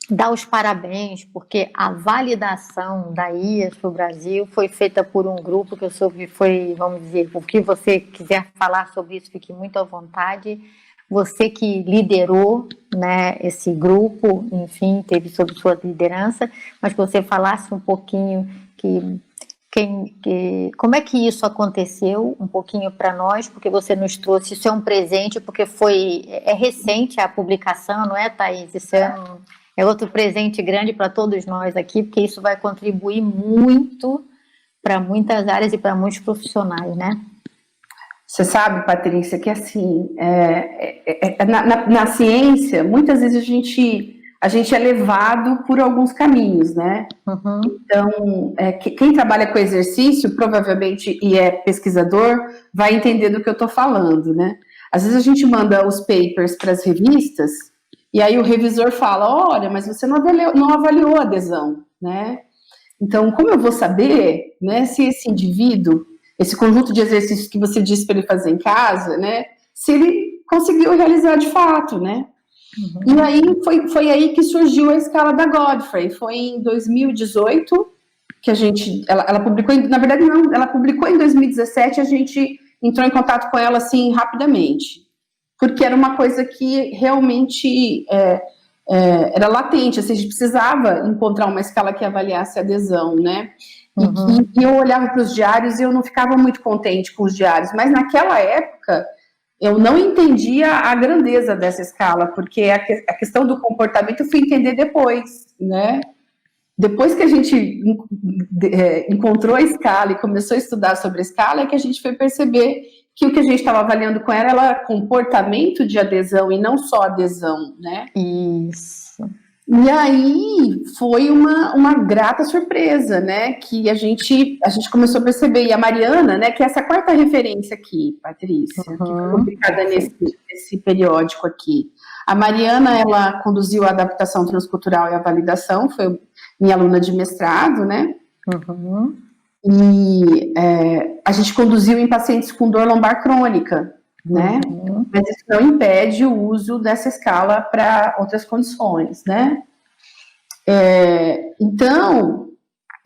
dar os parabéns, porque a validação da IAS para o Brasil foi feita por um grupo que eu soube, vamos dizer, o que você quiser falar sobre isso, fique muito à vontade. Você que liderou, né, esse grupo, enfim, teve sob sua liderança, mas que você falasse um pouquinho como é que isso aconteceu, um pouquinho para nós, porque você nos trouxe, isso é um presente, porque é recente a publicação, não é, Thaís? Isso é outro presente grande para todos nós aqui, porque isso vai contribuir muito para muitas áreas e para muitos profissionais, né?
Você sabe, Patrícia, que assim, na ciência, muitas vezes a gente é levado por alguns caminhos, né?
Uhum.
Então, quem trabalha com exercício, provavelmente, e é pesquisador, vai entender do que eu estou falando, né? Às vezes a gente manda os papers para as revistas, e aí o revisor fala, olha, mas você não avaliou a adesão, né? Então, como eu vou saber, né, se esse indivíduo, esse conjunto de exercícios que você disse para ele fazer em casa, né, se ele conseguiu realizar de fato, né? Uhum. E aí foi aí que surgiu a escala da Godfrey. Foi em 2018 que ela publicou, na verdade não, ela publicou em 2017, a gente entrou em contato com ela assim rapidamente, porque era uma coisa que realmente era latente, assim, a gente precisava encontrar uma escala que avaliasse a adesão, né? Uhum. E eu olhava para os diários e eu não ficava muito contente com os diários, mas naquela época eu não entendia a grandeza dessa escala, porque a questão do comportamento eu fui entender depois, né? Depois que a gente encontrou a escala e começou a estudar sobre a escala, é que a gente foi perceber que o que a gente estava avaliando com ela era comportamento de adesão e não só adesão, né?
Isso.
E aí foi uma grata surpresa, né? Que a gente começou a perceber. E a Mariana, né? Que é essa quarta referência aqui, Patrícia, que foi publicada nesse periódico aqui. A Mariana, ela conduziu a adaptação transcultural e a validação, foi minha aluna de mestrado, né? E a gente conduziu em pacientes com dor lombar crônica, né? Mas isso não impede o uso dessa escala para outras condições, né? Então,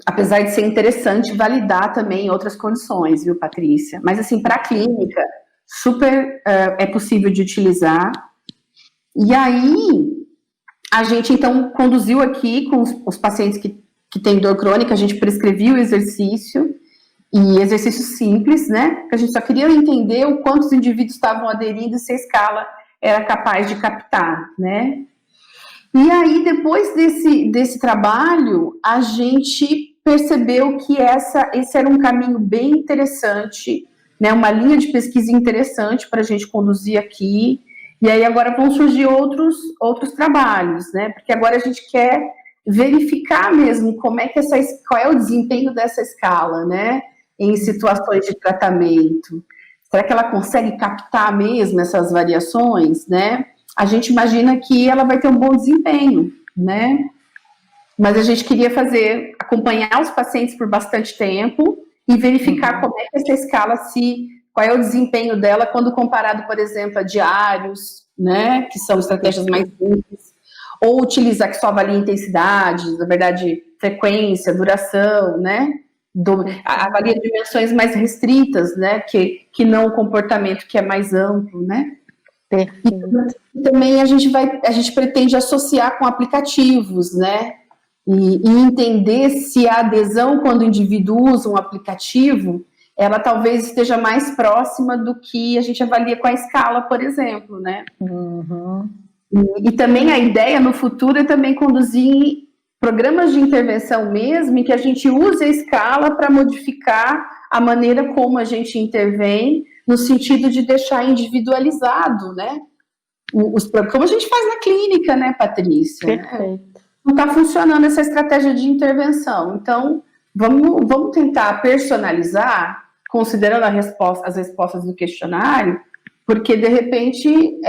apesar de ser interessante validar também outras condições, viu, Patrícia? Mas, assim, para a clínica, super é possível de utilizar. E aí, a gente, então, conduziu aqui com os pacientes que têm dor crônica, a gente prescrevia o exercício, e exercício simples, né? A gente só queria entender o quanto os indivíduos estavam aderindo e se a escala era capaz de captar, né? E aí, depois desse trabalho, a gente percebeu que esse era um caminho bem interessante, né? Uma linha de pesquisa interessante para a gente conduzir aqui. E aí agora vão surgir outros trabalhos, né? Porque agora a gente quer verificar mesmo qual é o desempenho dessa escala, né? Em situações de tratamento. Será que ela consegue captar mesmo essas variações, né? A gente imagina que ela vai ter um bom desempenho, né? Mas a gente queria acompanhar os pacientes por bastante tempo e verificar como é que essa escala qual é o desempenho dela quando comparado, por exemplo, a diários, né? Que são estratégias mais simples, ou utilizar que só avalia intensidade, na verdade, frequência, duração, né? Avalia dimensões mais restritas, né? Que não o comportamento que é mais amplo, né? E também a gente pretende associar com aplicativos, né? E entender se a adesão, quando o indivíduo usa um aplicativo, ela talvez esteja mais próxima do que a gente avalia com a escala, por exemplo, né? E também a ideia no futuro é também conduzir programas de intervenção mesmo, em que a gente use a escala para modificar a maneira como a gente intervém, no sentido de deixar individualizado, né? Como a gente faz na clínica, né, Patrícia?
Perfeito.
Não está funcionando essa estratégia de intervenção. Então, vamos tentar personalizar, considerando as respostas do questionário, porque, de repente,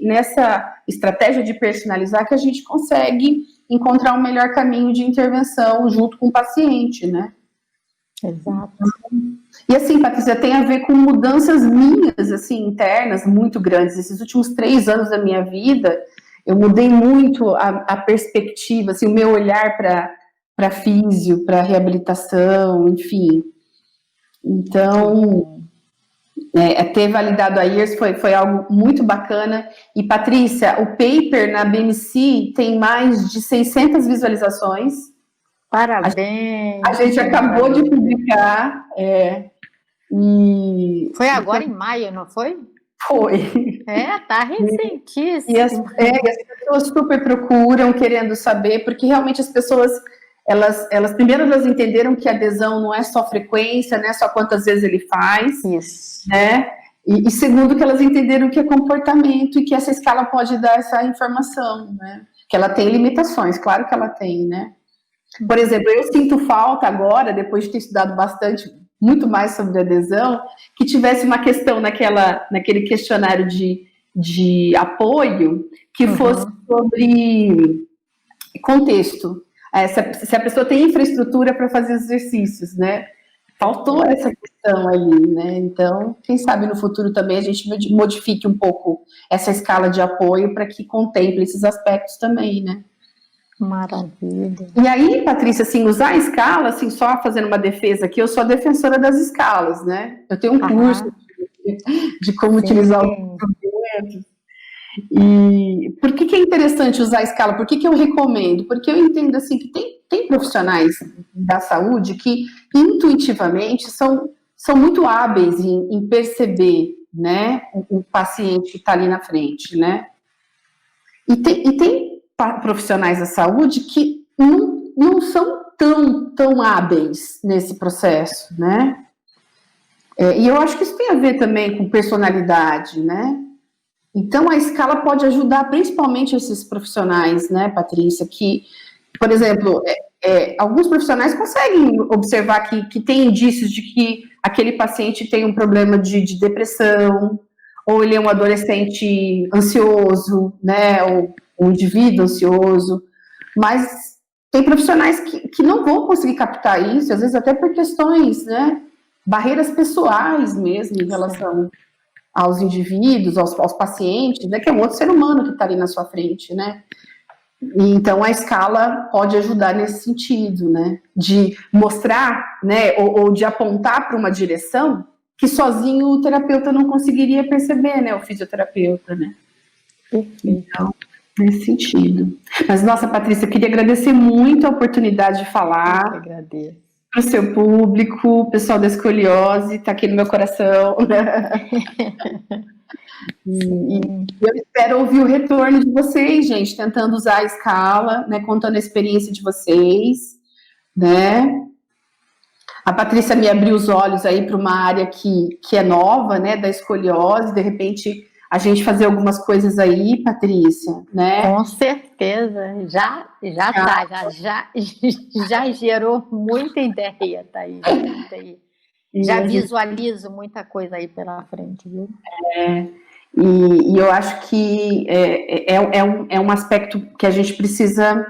nessa estratégia de personalizar que a gente consegue encontrar um melhor caminho de intervenção junto com o paciente, né?
Exato.
E assim, Patrícia, tem a ver com mudanças minhas, assim, internas, muito grandes. Esses últimos 3 anos da minha vida, eu mudei muito a perspectiva, assim, o meu olhar para físio, para reabilitação, enfim. Então, ter validado a IRS foi algo muito bacana. E, Patrícia, o paper na BMC tem mais de 600 visualizações.
Parabéns!
A gente acabou de publicar.
Foi agora em maio, não foi?
Foi.
Tá recentíssimo.
E as pessoas super procuram, querendo saber, porque realmente as pessoas, primeiro elas entenderam que a adesão não é só frequência, não é só quantas vezes ele faz.
Isso.
Né? E segundo, que elas entenderam que é comportamento e que essa escala pode dar essa informação, né? Que ela tem limitações, claro que ela tem, né? Por exemplo, eu sinto falta agora, depois de ter estudado muito mais sobre adesão, que tivesse uma questão naquele questionário de apoio que fosse sobre contexto. Se a pessoa tem infraestrutura para fazer exercícios, né? Faltou essa questão ali, né? Então, quem sabe no futuro também a gente modifique um pouco essa escala de apoio para que contemple esses aspectos também, né?
Maravilha.
E aí, Patrícia, assim, usar a escala, assim, só fazendo uma defesa aqui, eu sou a defensora das escalas, né? Eu tenho um curso de como utilizar os instrumentos. E por que é interessante usar a escala? Por que eu recomendo? Porque eu entendo, assim, que tem profissionais da saúde que, intuitivamente, são muito hábeis em perceber, né, o paciente que está ali na frente, né? E tem profissionais da saúde que não são tão hábeis nesse processo, né? E eu acho que isso tem a ver também com personalidade, né? Então, a escala pode ajudar principalmente esses profissionais, né, Patrícia, que, por exemplo, alguns profissionais conseguem observar que tem indícios de que aquele paciente tem um problema de depressão, ou ele é um adolescente ansioso, né, ou um indivíduo ansioso, mas tem profissionais que não vão conseguir captar isso, às vezes até por questões, né, barreiras pessoais mesmo em relação aos indivíduos, aos pacientes, né, que é um outro ser humano que está ali na sua frente, né? E, então a escala pode ajudar nesse sentido, né? De mostrar, né, ou de apontar para uma direção que sozinho o terapeuta não conseguiria perceber, né? O fisioterapeuta, né? Então, nesse sentido. Mas, nossa, Patrícia, eu queria agradecer muito a oportunidade de falar.
Eu que agradeço.
Para o seu público, o pessoal da escoliose, está aqui no meu coração. E eu espero ouvir o retorno de vocês, gente, tentando usar a escala, né, contando a experiência de vocês, né. A Patrícia me abriu os olhos aí para uma área que é nova, né, da escoliose, de repente a gente fazer algumas coisas aí, Patrícia, né?
Com certeza, já gerou muita ideia, Thaís, muita aí. Já visualizo muita coisa aí pela frente, viu?
E eu acho que é um aspecto que a gente precisa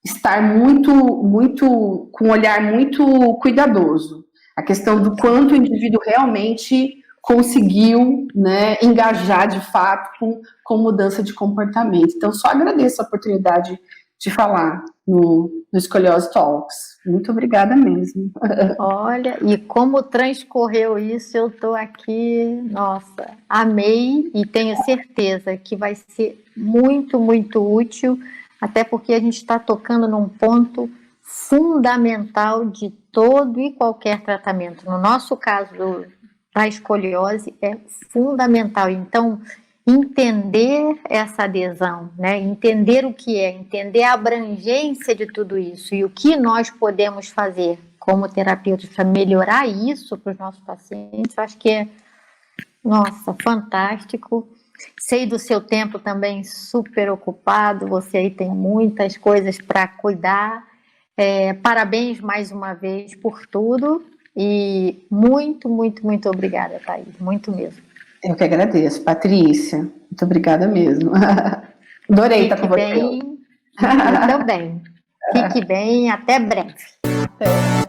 estar com um olhar muito cuidadoso. A questão do quanto o indivíduo realmente conseguiu, né, engajar de fato com mudança de comportamento. Então, só agradeço a oportunidade de falar no Escoliose Talks. Muito obrigada mesmo.
Olha, e como transcorreu isso, eu estou aqui, nossa, amei e tenho certeza que vai ser muito, muito útil, até porque a gente está tocando num ponto fundamental de todo e qualquer tratamento. No nosso caso da escoliose é fundamental. Então, entender essa adesão, né? Entender o que é, entender a abrangência de tudo isso e o que nós podemos fazer como terapeutas para melhorar isso para os nossos pacientes, eu acho que é, nossa, fantástico. Sei do seu tempo também super ocupado, você aí tem muitas coisas para cuidar. Parabéns mais uma vez por tudo e muito, muito, muito obrigada, Thaís, muito mesmo.
Eu que agradeço, Patrícia. Muito obrigada mesmo. Adorei estar com você.
Eu também. Fique bem, até breve.
Até.